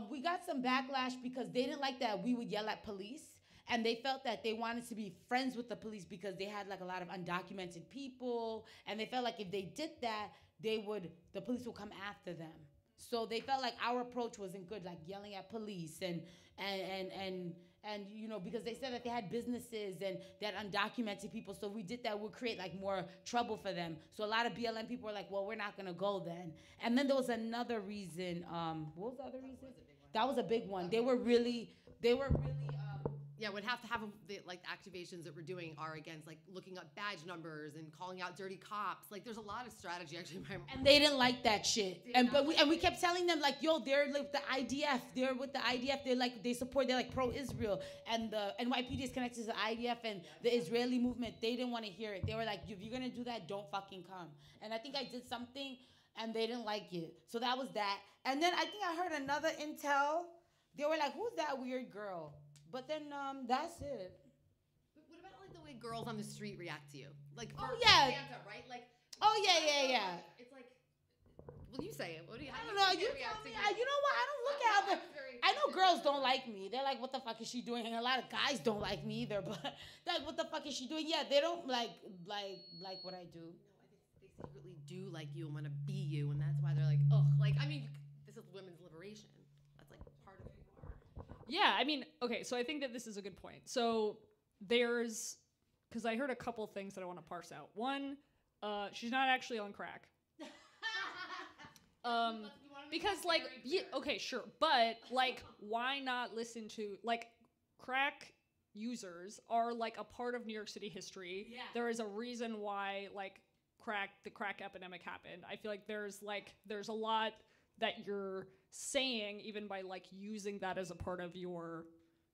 we got some backlash because they didn't like that we would yell at police. And they felt that they wanted to be friends with the police because they had like a lot of undocumented people. And they felt like if they did that, the police would come after them. So they felt like our approach wasn't good, like yelling at police and you know, because they said that they had businesses and they had undocumented people. So we did that, would create like more trouble for them. So a lot of BLM people were like, well, we're not gonna go then. And then there was another reason. What was the other reason? That was a big one. They were really. Yeah, would have to have the like activations that we're doing are against like looking up badge numbers and calling out dirty cops. Like there's a lot of strategy actually. And they didn't like that shit. We kept telling them like, yo, they're like the IDF. They're with the IDF. They're like they're like pro-Israel. And the NYPD is connected to the IDF and the Israeli movement. They didn't want to hear it. They were like, if you're gonna do that, don't fucking come. And I think I did something and they didn't like it. So that was that. And then I think I heard another intel. They were like, who's that weird girl? But then that's it. But what about like the way girls on the street react to you? Like Santa, right? Like yeah. It's like, well, you say it. What do you? I don't know. You tell me. You know what? I don't look at other. I know girls don't like me. They're like, what the fuck is she doing? And a lot of guys don't like me either. But like, what the fuck is she doing? Yeah, they don't like what I do. No, I think they secretly do like you and want to be you, and that's why they're like, ugh. Like, I mean, this is women's liberation. That's like part of who you are. Yeah, I mean, okay, so I think that this is a good point. So there's, because I heard a couple things that I want to parse out. One, she's not actually on crack. Because like, yeah, okay, sure, but like, why not listen to, like, crack users are like a part of New York City history. Yeah. There is a reason why like the crack epidemic happened. I feel like there's a lot that you're saying even by like using that as a part of your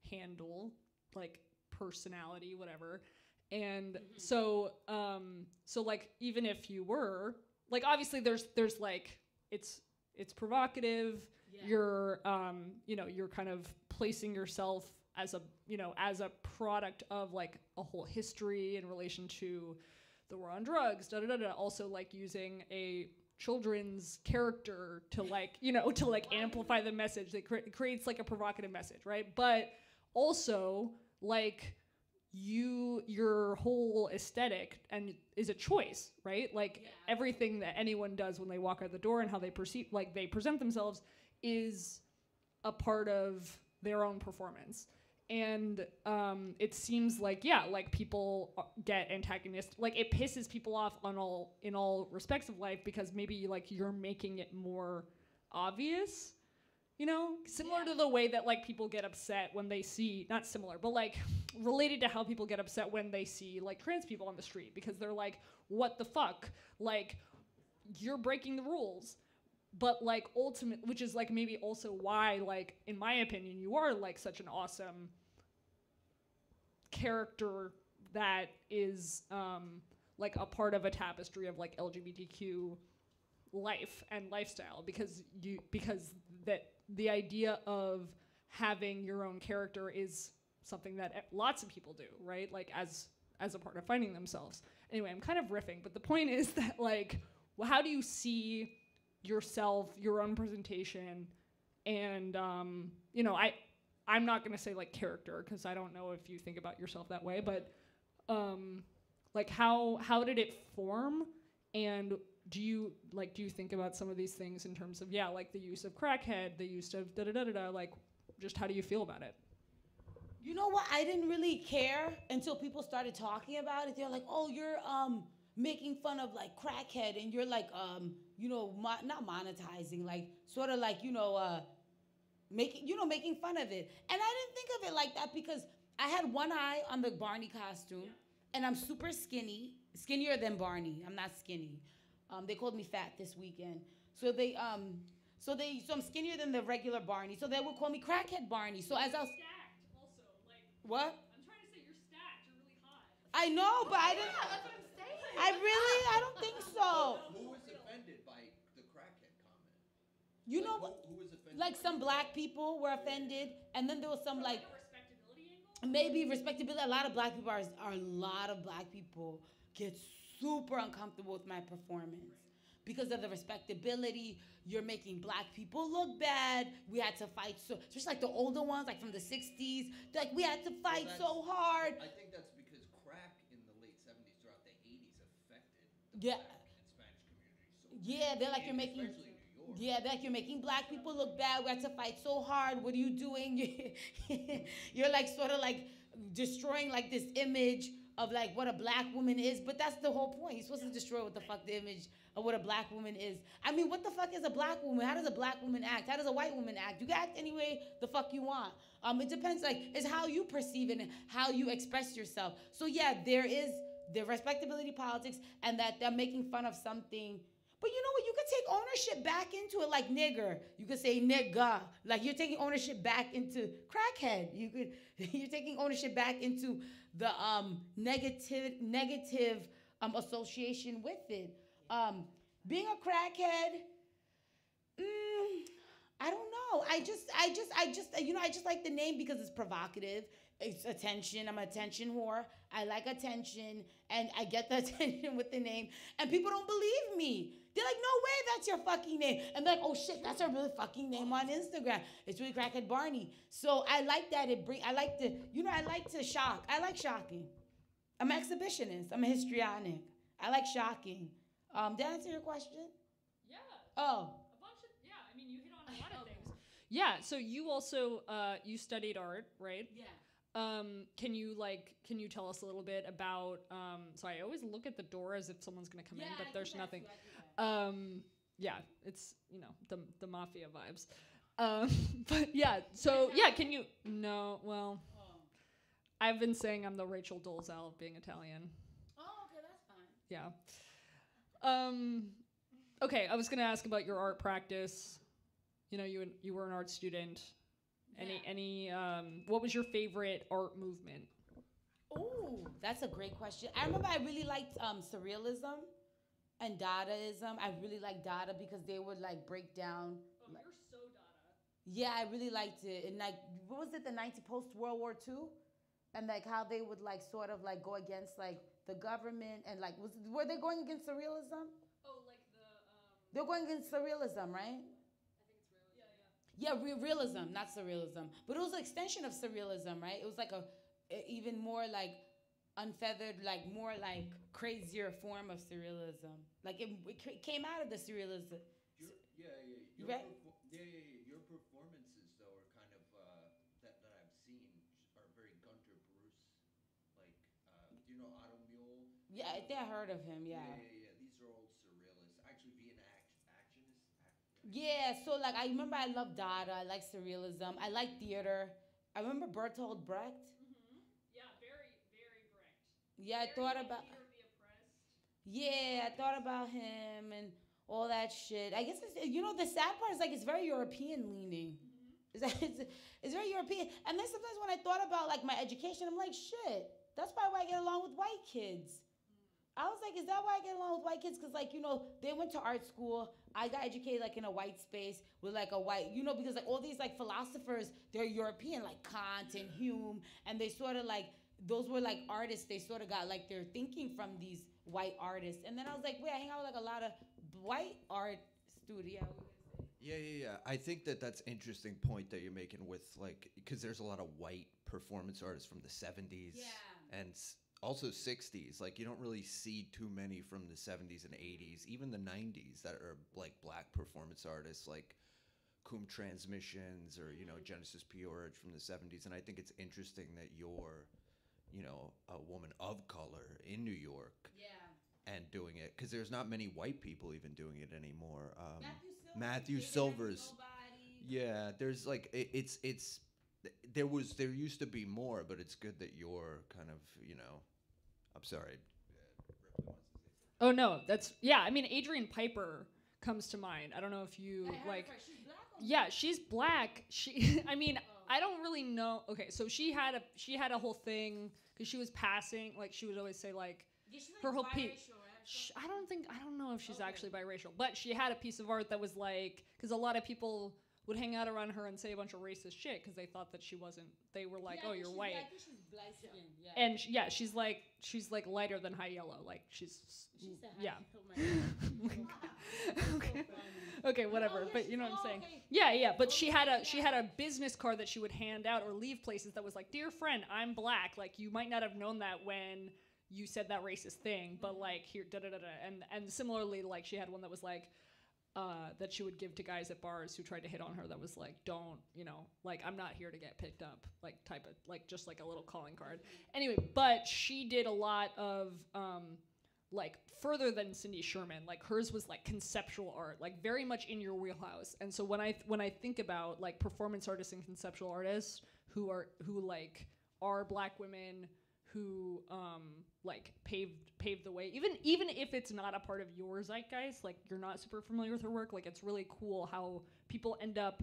handle, like personality, whatever. And so like even if you were like, obviously there's like it's provocative. Yeah. You're you're kind of placing yourself as a product of like a whole history in relation to the war on drugs, also like using a children's character to like, to like amplify the message that creates like a provocative message, right? But also like your whole aesthetic and is a choice, right? Like everything that anyone does when they walk out the door and how they they present themselves is a part of their own performance. And it seems like, like people get antagonistic. Like it pisses people off in all respects of life because maybe like you're making it more obvious, similar to the way that like people get upset when they see, not similar, but like related to how people get upset when they see like trans people on the street because they're like, what the fuck? Like you're breaking the rules. But like ultimate, which is like maybe also why like in my opinion you are like such an awesome character that is like a part of a tapestry of like LGBTQ life and lifestyle because that the idea of having your own character is something that lots of people do, right? Like as a part of finding themselves. Anyway, I'm kind of riffing, but the point is that like, well, how do you see yourself, your own presentation, and I'm not gonna say like character because I don't know if you think about yourself that way, but like how did it form, and do you think about some of these things in terms of like the use of crackhead, the use of like just how do you feel about it? You know what? I didn't really care until people started talking about it. They're like, oh, you're making fun of like crackhead and you're like not monetizing, like sort of like making fun of it. And I didn't think of it like that because I had one eye on the Barney costume and I'm super skinnier than Barney. I'm not skinny. They called me fat this weekend. So I'm skinnier than the regular Barney. So they would call me crackhead Barney. So as I was stacked also, like what? I'm trying to say you're stacked, you're really hot. I know, but I didn't. That's what I'm saying. I don't think so. Who was offended by the crackhead comment? You know what? Who was offended? Like some black people were offended, and then there was some like a respectability angle? maybe respectability. A lot of black people get super uncomfortable with my performance because of the respectability. You're making black people look bad. We had to fight especially like the older ones, like from the 60s. Like we had to fight so hard. I think that's because crack in the late 70s throughout the 80s affected the black and Spanish community so Yeah, they're like, you're making. especially New York. Yeah, like you're making black people look bad. We had to fight so hard. What are you doing? You're like sort of like destroying like this image of like what a black woman is. But that's the whole point. You're supposed to destroy what the fuck the image of what a black woman is. I mean, what the fuck is a black woman? How does a black woman act? How does a white woman act? You can act any way the fuck you want. It depends, like, it's how you perceive it and how you express yourself. So yeah, there is the respectability politics and that they're making fun of something. But you know what? You could take ownership back into it, like nigger. You could say nigga. Like you're taking ownership back into crackhead. You're taking ownership back into the negative association with it. Being a crackhead, I don't know. I just like the name because it's provocative. It's attention. I'm an attention whore. I like attention, and I get the attention with the name. And people don't believe me. They're like, no way, that's your fucking name. And they're like, oh shit, that's a really fucking name on Instagram. It's really Crackhead Barney. So I like that. I like to shock. I like shocking. I'm an exhibitionist. I'm a histrionic. I like shocking. Did I answer your question? Yeah. Oh. A bunch of, yeah, I mean, you hit on a lot of things. Yeah, so you also, you studied art, right? Yeah. Can you tell us a little bit about, sorry, I always look at the door as if someone's going to come in, but there's nothing. Yeah, it's, you know, the mafia vibes. But yeah, so, yeah, can you, no, well, I've been saying I'm the Rachel Dolezal of being Italian. Oh, okay, that's fine. Yeah. Okay, I was going to ask about your art practice. You know, you were an art student. What was your favorite art movement? Oh, that's a great question. I remember I really liked surrealism and Dadaism. I really liked Dada because they would like break down. Oh, you're so Dada. Yeah, I really liked it. And like, what was it, the post World War II? And like how they would like sort of like go against like the government and like, were they going against surrealism? Oh, like They're going against surrealism, right? Yeah, realism, not surrealism. But it was an extension of surrealism, right? It was like a even more like unfeathered, like more like crazier form of surrealism. Like it came out of the surrealism. Your performances though are kind of that I've seen are very Gunter Bruce, like you know Otto Mule. Yeah, I think I heard of him. Yeah. These are all surrealists. Actually, being an actionist. Yeah, so like I remember I loved Dada. I like surrealism. I like theater. I remember Bertolt Brecht. Mm-hmm. Yeah, very, very Brecht. Yeah, I thought about. Fear of the oppressed. Yeah, I thought about him and all that shit. I guess it's, you know, the sad part is like it's very European leaning. Mm-hmm. It's very European. And then sometimes when I thought about like my education, I'm like, shit, that's probably why I get along with white kids. I was like, is that why I get along with white kids? Because, like, you know, they went to art school. I got educated, like, in a white space with, like, a white, you know, because, like, all these, like, philosophers, they're European, like Kant and Hume. And they sort of, like, those were, like, artists. They sort of got, like, their thinking from these white artists. And then I was like, wait, I hang out with, like, a lot of white art studios. Yeah. I think that's interesting point that you're making with, like, because there's a lot of white performance artists from the 70s. Yeah. And also 60s. Like, you don't really see too many from the 70s and 80s, even the 90s that are like black performance artists like Coom Transmissions or, you know, Genesis Peorage from the 70s. And I think it's interesting that you're, you know, a woman of color in New York. Yeah. And doing it, because there's not many white people even doing it anymore. Matthew Silver's. Yeah, there's like there used to be more, but it's good that you're kind of, you know, I'm sorry. Oh no, I mean, Adrian Piper comes to mind. I don't know if you like. She's black. Yeah, she's black. I mean, I don't really know. Okay, so she had a whole thing because she was passing. Like she would always say like her whole piece. I don't know if she's actually biracial, but she had a piece of art that was like, because a lot of people would hang out around her and say a bunch of racist shit because they thought that she wasn't. They were like, "Oh, you're white." I think she's light skinned. Yeah. And she's like lighter than high yellow. Like she's yeah. Okay, whatever. But you know what I'm saying? Okay. Yeah. But she had a business card that she would hand out or leave places that was like, "Dear friend, I'm black." Like you might not have known that when you said that racist thing, but like here, da da da da. And similarly, like she had one that was like, that she would give to guys at bars who tried to hit on her. That was like, don't, you know, like, I'm not here to get picked up, like, type of, like, just like a little calling card. Anyway, but she did a lot of like further than Cindy Sherman. Like hers was like conceptual art, like very much in your wheelhouse. And so when I think about like performance artists and conceptual artists who like are Black women who like paved the way, even if it's not a part of your zeitgeist, like you're not super familiar with her work, like it's really cool how people end up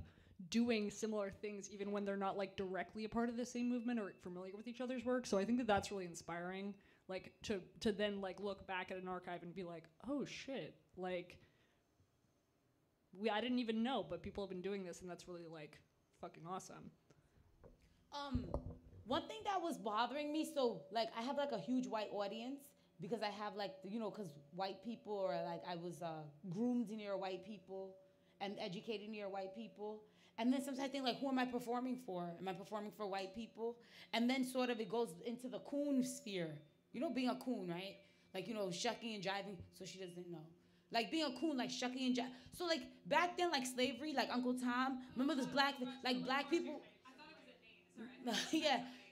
doing similar things even when they're not like directly a part of the same movement or familiar with each other's work. So I think that that's really inspiring, like to then like look back at an archive and be like, oh shit, like I didn't even know, but people have been doing this, and that's really like fucking awesome. One thing that was bothering me, so like I have like a huge white audience because I have like, you know, because white people, or like I was groomed near white people and educated near white people. And then sometimes I think like, who am I performing for? Am I performing for white people? And then sort of it goes into the coon sphere. You know, being a coon, right? Like, you know, shucking and jiving, so she doesn't know. Like being a coon, like shucking and jiving. So like back then, like slavery, like Uncle Tom, remember this black people?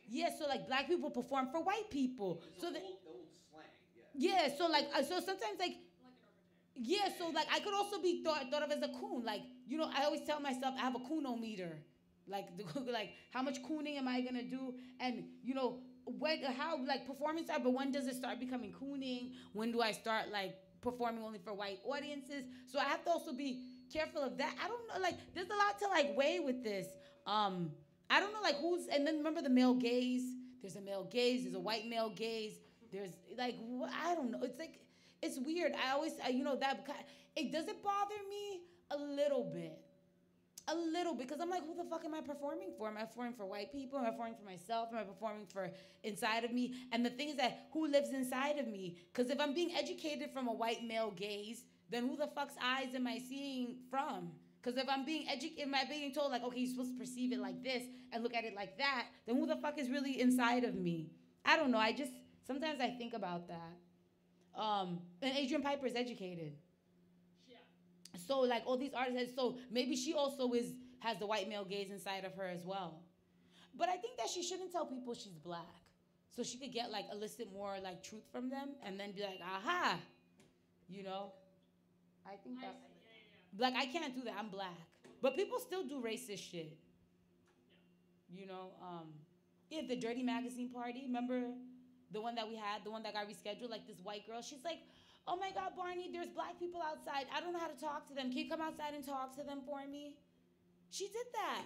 Yeah, so like Black people perform for white people. So the old slang, yeah. Yeah, so like, so sometimes like, yeah, so like I could also be thought of as a coon. Like, you know, I always tell myself I have a coonometer. Like, like how much cooning am I gonna do? And you know, how like performance art, but when does it start becoming cooning? When do I start like performing only for white audiences? So I have to also be careful of that. I don't know, like there's a lot to like weigh with this. I don't know like who's, and then remember the male gaze. There's a male gaze, there's a white male gaze. There's like, I don't know. It's like, it's weird. You know, does it bother me a little bit? A little, because I'm like, who the fuck am I performing for? Am I performing for white people? Am I performing for myself? Am I performing for inside of me? And the thing is that who lives inside of me? Because if I'm being educated from a white male gaze, then who the fuck's eyes am I seeing from? Because if I'm being educated, am I being told like, okay, you're supposed to perceive it like this and look at it like that, then who the fuck is really inside of me? I don't know. Sometimes I think about that. And Adrian Piper is educated. So like all these artists, so maybe she also has the white male gaze inside of her as well. But I think that she shouldn't tell people she's Black, so she could get like elicit more like truth from them, and then be like, aha, you know. I think that like I can't do that. I'm Black, but people still do racist shit. You know, the Dirty Magazine party. Remember the one that we had, the one that got rescheduled? Like this white girl, she's like, oh my God, Barney, there's Black people outside. I don't know how to talk to them. Can you come outside and talk to them for me? She did that.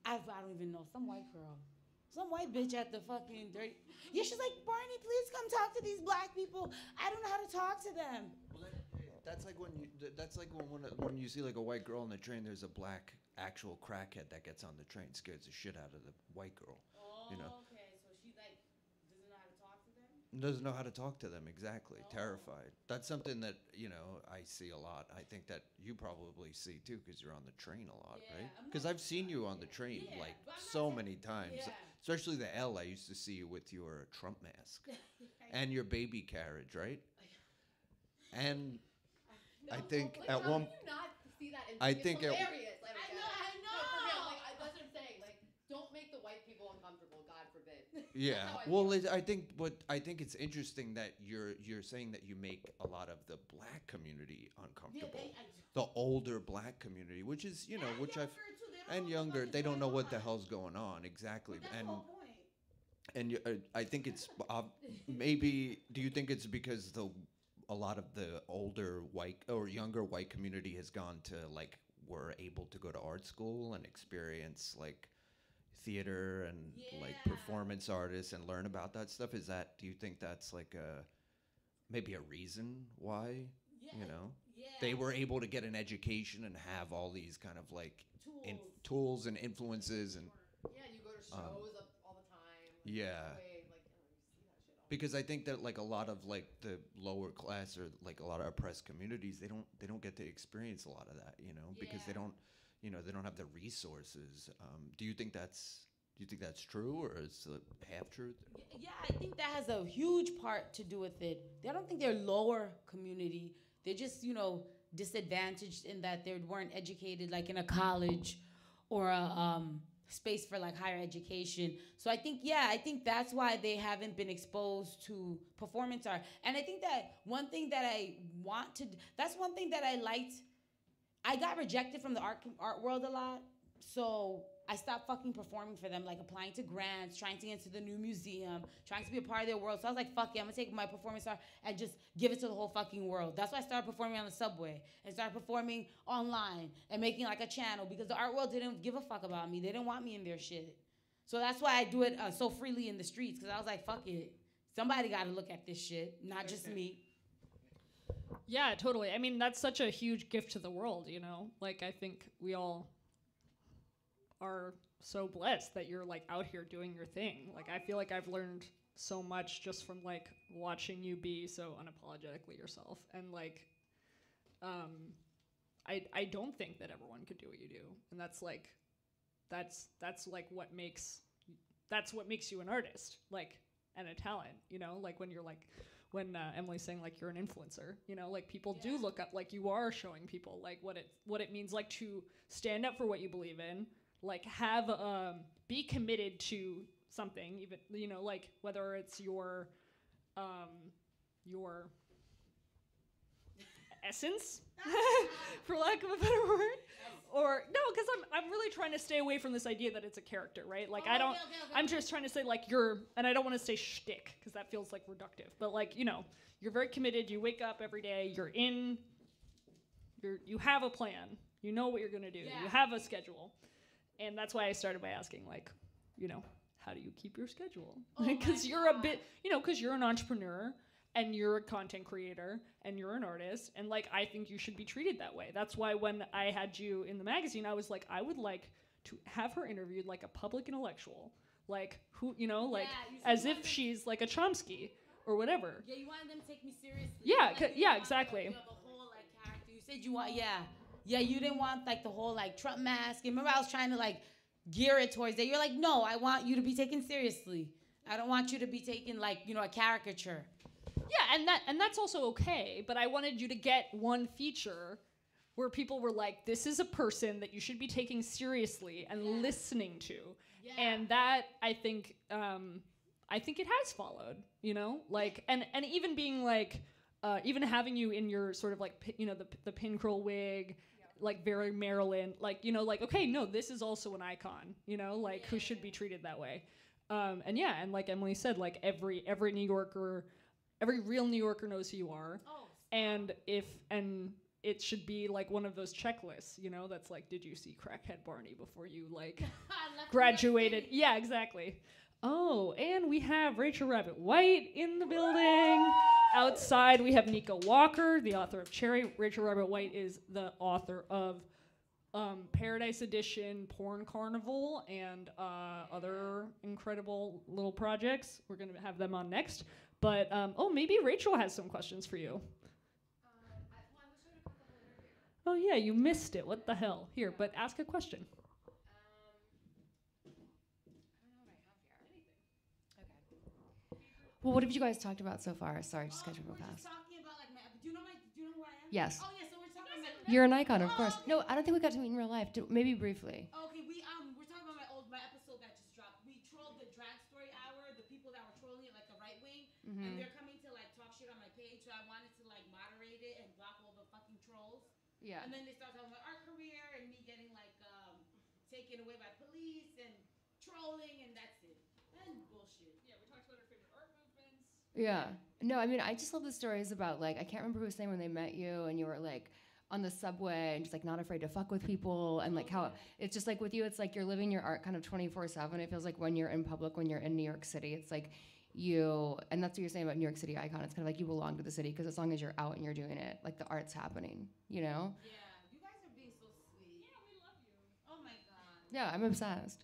I don't even know. Some white girl. Some white bitch at the fucking dirty. Yeah, she's like, Barney, please come talk to these Black people. I don't know how to talk to them. Well, that's like when you see like a white girl on the train, there's a Black actual crackhead that gets on the train, scares the shit out of the white girl. Oh, you know? Okay. So she like doesn't know how to talk to them? Doesn't know how to talk to them, exactly. Oh. Terrified. That's something that, you know, I see a lot. I think that you probably see too, because you're on the train a lot, right? Because I've seen you on the train like so many times. Yeah. Especially the L, I used to see you with your Trump mask and your baby carriage, right? And I think like, at one. I think it's hilarious. I know. No, for real. Like that's what I'm saying. Like, don't make the white people uncomfortable. God forbid. Yeah. Well, I think it's interesting that you're saying that you make a lot of the Black community uncomfortable. The older Black community, which is, you know, and younger, they don't know what the hell's going on exactly. And I think it's maybe. Do you think it's because a lot of the older white or younger white community has gone to like were able to go to art school and experience like theater and like performance artists and learn about that stuff? Do you think that's like maybe a reason why, you know, they were able to get an education and have all these kind of like tools and influences and you go to shows all the time. Like, you see that shit because I think that like a lot of like the lower class or like a lot of oppressed communities, they don't get to experience a lot of that, you know, because they don't have the resources. Do you think that's true, or is it half truth? Yeah, I think that has a huge part to do with it. I don't think they're lower community. They're just, you know, disadvantaged in that they weren't educated like in a college or a space for like higher education. So I think, yeah, I think that's why they haven't been exposed to performance art. And I think that one thing that I want to, that's one thing that I liked. I got rejected from the art world a lot. So I stopped fucking performing for them, like applying to grants, trying to get into the new museum, trying to be a part of their world. So I was like, fuck it, I'm gonna take my performance art and just give it to the whole fucking world. That's why I started performing on the subway and started performing online and making like a channel, because the art world didn't give a fuck about me. They didn't want me in their shit. So that's why I do it so freely in the streets, because I was like, fuck it. Somebody gotta look at this shit, not just me. Yeah, totally. I mean, that's such a huge gift to the world, you know? Like, I think we all are so blessed that you're like out here doing your thing. Like, I feel like I've learned so much just from like watching you be so unapologetically yourself. And like, I don't think that everyone could do what you do. And that's like, that's like what makes you an artist, like, and a talent, you know? Like when you're like, when Emily's saying like you're an influencer, you know, like people do look up, like you are showing people like what it means like to stand up for what you believe in, like have be committed to something, even, you know, like whether it's your essence, for lack of a better word, or no, because I'm really trying to stay away from this idea that it's a character, right? Like I'm just trying to say like and I don't want to say shtick because that feels like reductive, but like, you know, you're very committed. You wake up every day. You have a plan. You know what you're gonna do. Yeah. You have a schedule, and that's why I started by asking like, you know, how do you keep your schedule? Because you're a bit, you know, because you're an entrepreneur. And you're a content creator, and you're an artist, and like I think you should be treated that way. That's why when I had you in the magazine, I was like, I would like to have her interviewed like a public intellectual, like who, you know, like as if she's like a Chomsky or whatever. Yeah, you wanted them to take me seriously. Yeah, like, yeah, exactly. You know, the whole like character. You said you want, yeah. You didn't want like the whole like Trump mask. And remember, I was trying to like gear it towards that. You're like, no, I want you to be taken seriously. I don't want you to be taken like, you know, a caricature. Yeah, and that's also okay, but I wanted you to get one feature where people were like, this is a person that you should be taking seriously and listening to. Yeah. And that I think it has followed, you know? Like and even being like even having you in your sort of like you know, the pin curl wig, like very Maryland, like, you know, like, okay, no, this is also an icon, you know, like who should be treated that way. And like Emily said, like every New Yorker, every real New Yorker knows who you are. Oh. And it should be like one of those checklists, you know, that's like, did you see Crackhead Barney before you like graduated? Yeah, exactly. Oh, and we have Rachel Rabbit White in the building. Outside we have Nika Walker, the author of Cherry. Rachel Rabbit White is the author of Paradise Edition, Porn Carnival, and other incredible little projects. We're going to have them on next. But, maybe Rachel has some questions for you. Oh, yeah, you missed it. What the hell? Here, but ask a question. I don't know what I have here. Okay. Well, what have you guys talked about so far? Sorry, just catch up real fast. We're just talking about, like, do you know who I am? Yes. Oh, yeah, so we're talking about... You're an icon, of course. No, I don't think we got to meet in real life. Maybe briefly. Okay, we're talking about my episode that just dropped. We trolled the Drag Story Hour, the people that were trolling it, like the right wing, and they're coming to like talk shit on my page, so I wanted to like moderate it and block all the fucking trolls. Yeah. And then they start talking about our career and me getting like taken away by police and trolling, and that's it. And bullshit. Yeah, we talked about our favorite art movements. Yeah. No, I mean, I just love the stories about like, I can't remember who was saying when they met you and you were like on the subway and just like not afraid to fuck with people, and like how it's just like with you, it's like you're living your art kind of 24/7. It feels like when you're in public, when you're in New York City, it's like you, and that's what you're saying about New York City icon. It's kind of like you belong to the city because as long as you're out and you're doing it, like the art's happening, you know? Yeah, you guys are being so sweet. Yeah, we love you. Oh my God. Yeah, I'm obsessed.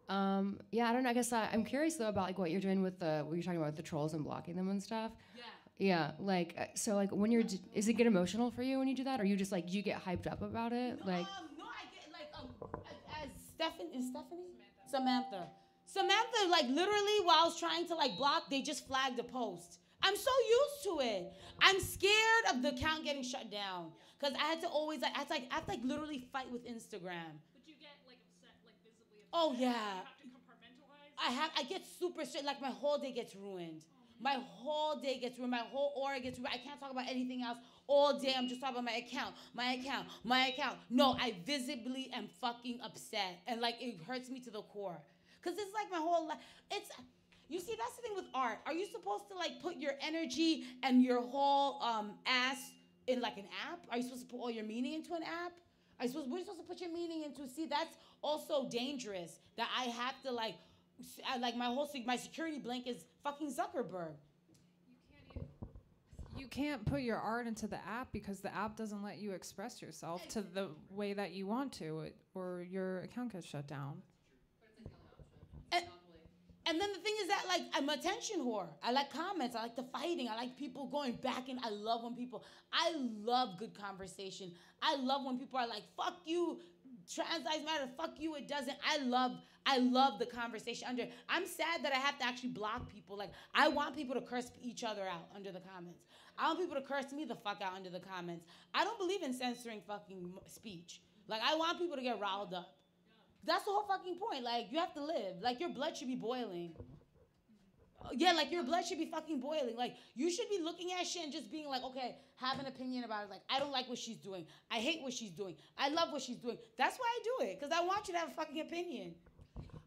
I don't know. I guess I'm curious though about like what you're doing with what you're talking about with the trolls and blocking them and stuff. Yeah. Yeah, like so, like when you're, is it get emotional for you when you do that, or you just like do you get hyped up about it? No, like, no, I get like as Samantha, like literally while I was trying to like block, they just flagged a post. I'm so used to it. I'm scared of the account getting shut down because I had to always I had to literally fight with Instagram. But you get like upset, like visibly upset. Oh yeah. You have to compartmentalize. I get super straight. Like my whole day gets ruined. My whole day gets ruined. My whole aura gets ruined. I can't talk about anything else all day. I'm just talking about my account. No, I visibly am fucking upset, and like it hurts me to the core. Cause it's like my whole life. You see, that's the thing with art. Are you supposed to like put your energy and your whole ass in like an app? Are you supposed to put all your meaning into an app? We're supposed to put your meaning into. See, that's also dangerous. That I have to like my security blanket is fucking Zuckerberg. You can't put your art into the app because the app doesn't let you express yourself to the way that you want to, or your account gets shut down. And then the thing is that, like, I'm an attention whore. I like comments. I like the fighting. I like people going back, and I love good conversation. I love when people are like, fuck you, trans lives matter, fuck you, it doesn't. I love the conversation under. I'm sad that I have to actually block people. Like, I want people to curse each other out under the comments. I want people to curse me the fuck out under the comments. I don't believe in censoring fucking speech. Like, I want people to get riled up. That's the whole fucking point. Like, you have to live. Like, your blood should be boiling. Yeah, like, your blood should be fucking boiling. Like, you should be looking at shit and just being like, okay, have an opinion about it. Like, I don't like what she's doing. I hate what she's doing. I love what she's doing. That's why I do it, because I want you to have a fucking opinion.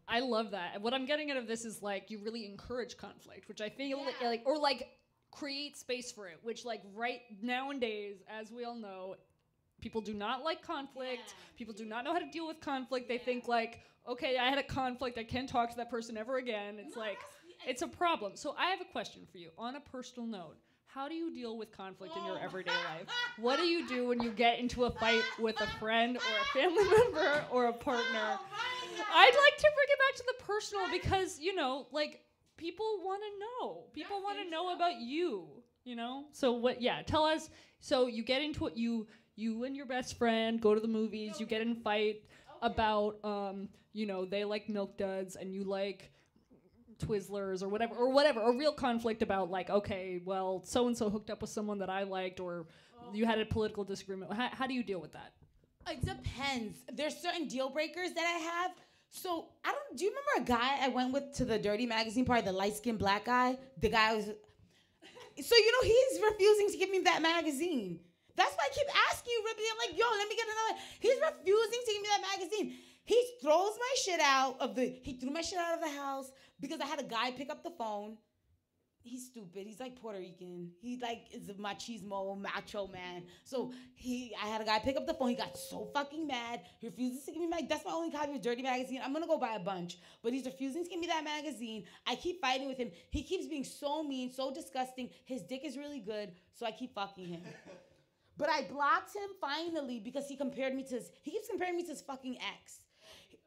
I love that. And what I'm getting out of this is, like, you really encourage conflict, which I feel like create space for it, which, like, right nowadays, as we all know, people do not like conflict. Yeah. People do not know how to deal with conflict. They think like, okay, I had a conflict. I can't talk to that person ever again. It's it's a problem. So I have a question for you. On a personal note, how do you deal with conflict in your everyday life? What do you do when you get into a fight with a friend or a family member or a partner? I'd like to bring it back to the personal because, you know, like, people want to know. People want to know about you, you know? So tell us. So you get into it, you and your best friend go to the movies, you get in a fight about, they like Milk Duds and you like Twizzlers or whatever, a real conflict about like, okay, well, so-and-so hooked up with someone that I liked, or you had a political disagreement. How do you deal with that? It depends. There's certain deal breakers that I have. So, do you remember a guy I went with to the Dirty Magazine party, the light-skinned black guy? The guy was, so, he's refusing to give me that magazine. That's why I keep asking you, Ripley. I'm like, yo, let me get another. He's refusing to give me that magazine. He throws my shit he threw my shit out of the house because I had a guy pick up the phone. He's stupid. He's like Puerto Rican. He like is a machismo, macho man. So I had a guy pick up the phone. He got so fucking mad. He refuses to give me that's my only copy of Dirty Magazine. I'm gonna go buy a bunch. But he's refusing to give me that magazine. I keep fighting with him. He keeps being so mean, so disgusting. His dick is really good, so I keep fucking him. But I blocked him finally because he keeps comparing me to his fucking ex.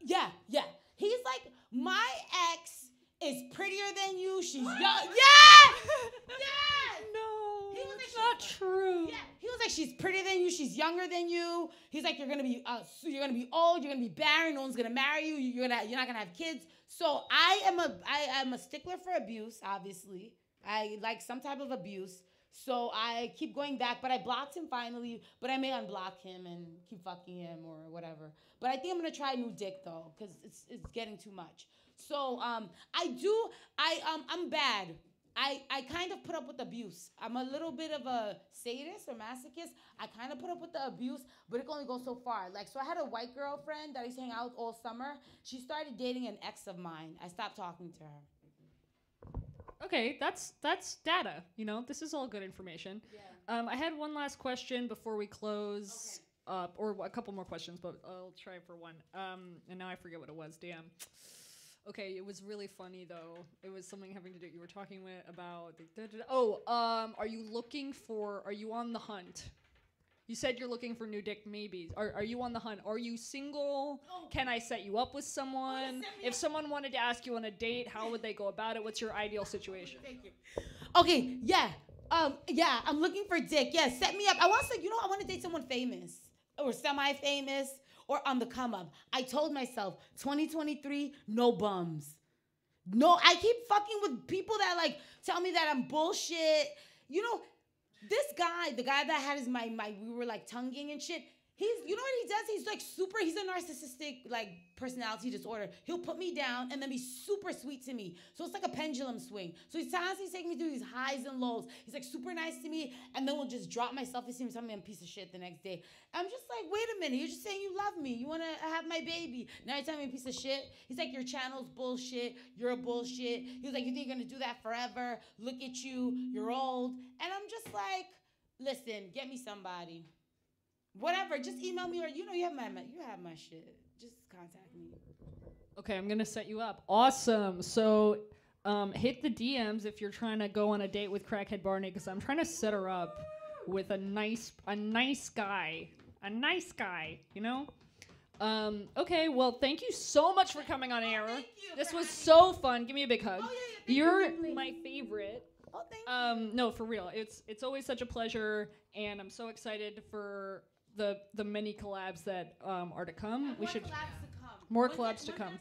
Yeah. He's like, my ex is prettier than you. She's young. Yeah! No, it's not true. Yeah. He was like, she's prettier than you. She's younger than you. He's like, you're gonna be old. You're gonna be barren. No one's gonna marry you. You're not gonna have kids. So I am a stickler for abuse. Obviously, I like some type of abuse. So I keep going back, but I blocked him finally. But I may unblock him and keep fucking him or whatever. But I think I'm gonna try a new dick though, because it's getting too much. So I'm bad. I kind of put up with abuse. I'm a little bit of a sadist or masochist. I kind of put up with the abuse, but it can only go so far. Like, so I had a white girlfriend that I used to hang out with all summer. She started dating an ex of mine. I stopped talking to her. Okay, that's data. This is all good information. Yeah. I had one last question before we close up, or a couple more questions, but I'll try for one. And now I forget what it was. Damn. Okay, it was really funny though. It was something having to do. You were talking about. Are you on the hunt? You said you're looking for new dick maybes. Are you on the hunt? Are you single? Oh. Can I set you up with someone? If someone wanted to ask you on a date, how would they go about it? What's your ideal situation? Thank you. Okay, yeah. I'm looking for dick. Yeah, set me up. I want to date someone famous or semi-famous or on the come up. I told myself, 2023, no bums. No, I keep fucking with people that like tell me that I'm bullshit. You know, this guy, the guy that had his we were like tonguing and shit. You know what he does? He's like he's a narcissistic like personality disorder. He'll put me down and then be super sweet to me. So it's like a pendulum swing. So he's constantly taking me through these highs and lows. He's like super nice to me and then we'll just drop my self-esteem and tell me I'm a piece of shit the next day. I'm just like, wait a minute, you're just saying you love me. You want to have my baby. Now you're telling me I'm a piece of shit? He's like, your channel's bullshit. You're a bullshit. He was like, you think you're going to do that forever? Look at you. You're old. And I'm just like, listen, get me somebody. Whatever, just email me or you have my shit. Just contact me. Okay, I'm gonna set you up. Awesome. So, hit the DMs if you're trying to go on a date with Crackhead Barney, because I'm trying to set her up with a nice guy, you know. Okay, well, thank you so much for coming on air. This was so fun. Give me a big hug. Oh, yeah, You're my favorite. Oh, thank you. No, for real. It's always such a pleasure, and I'm so excited for the many collabs that are to come. We should more collabs to come.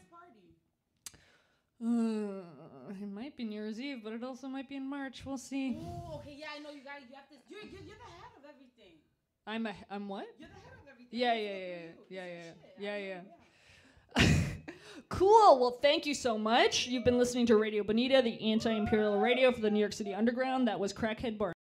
It might be New Year's Eve, but it also might be in March. We'll see. Oh, okay, yeah, I know you have to. You're the head of everything. I'm what? You're the head of everything. Yeah. Cool. Well, thank you so much. You've been listening to Radio Bonita, the anti-imperial radio for the New York City Underground. That was Crackhead Barney.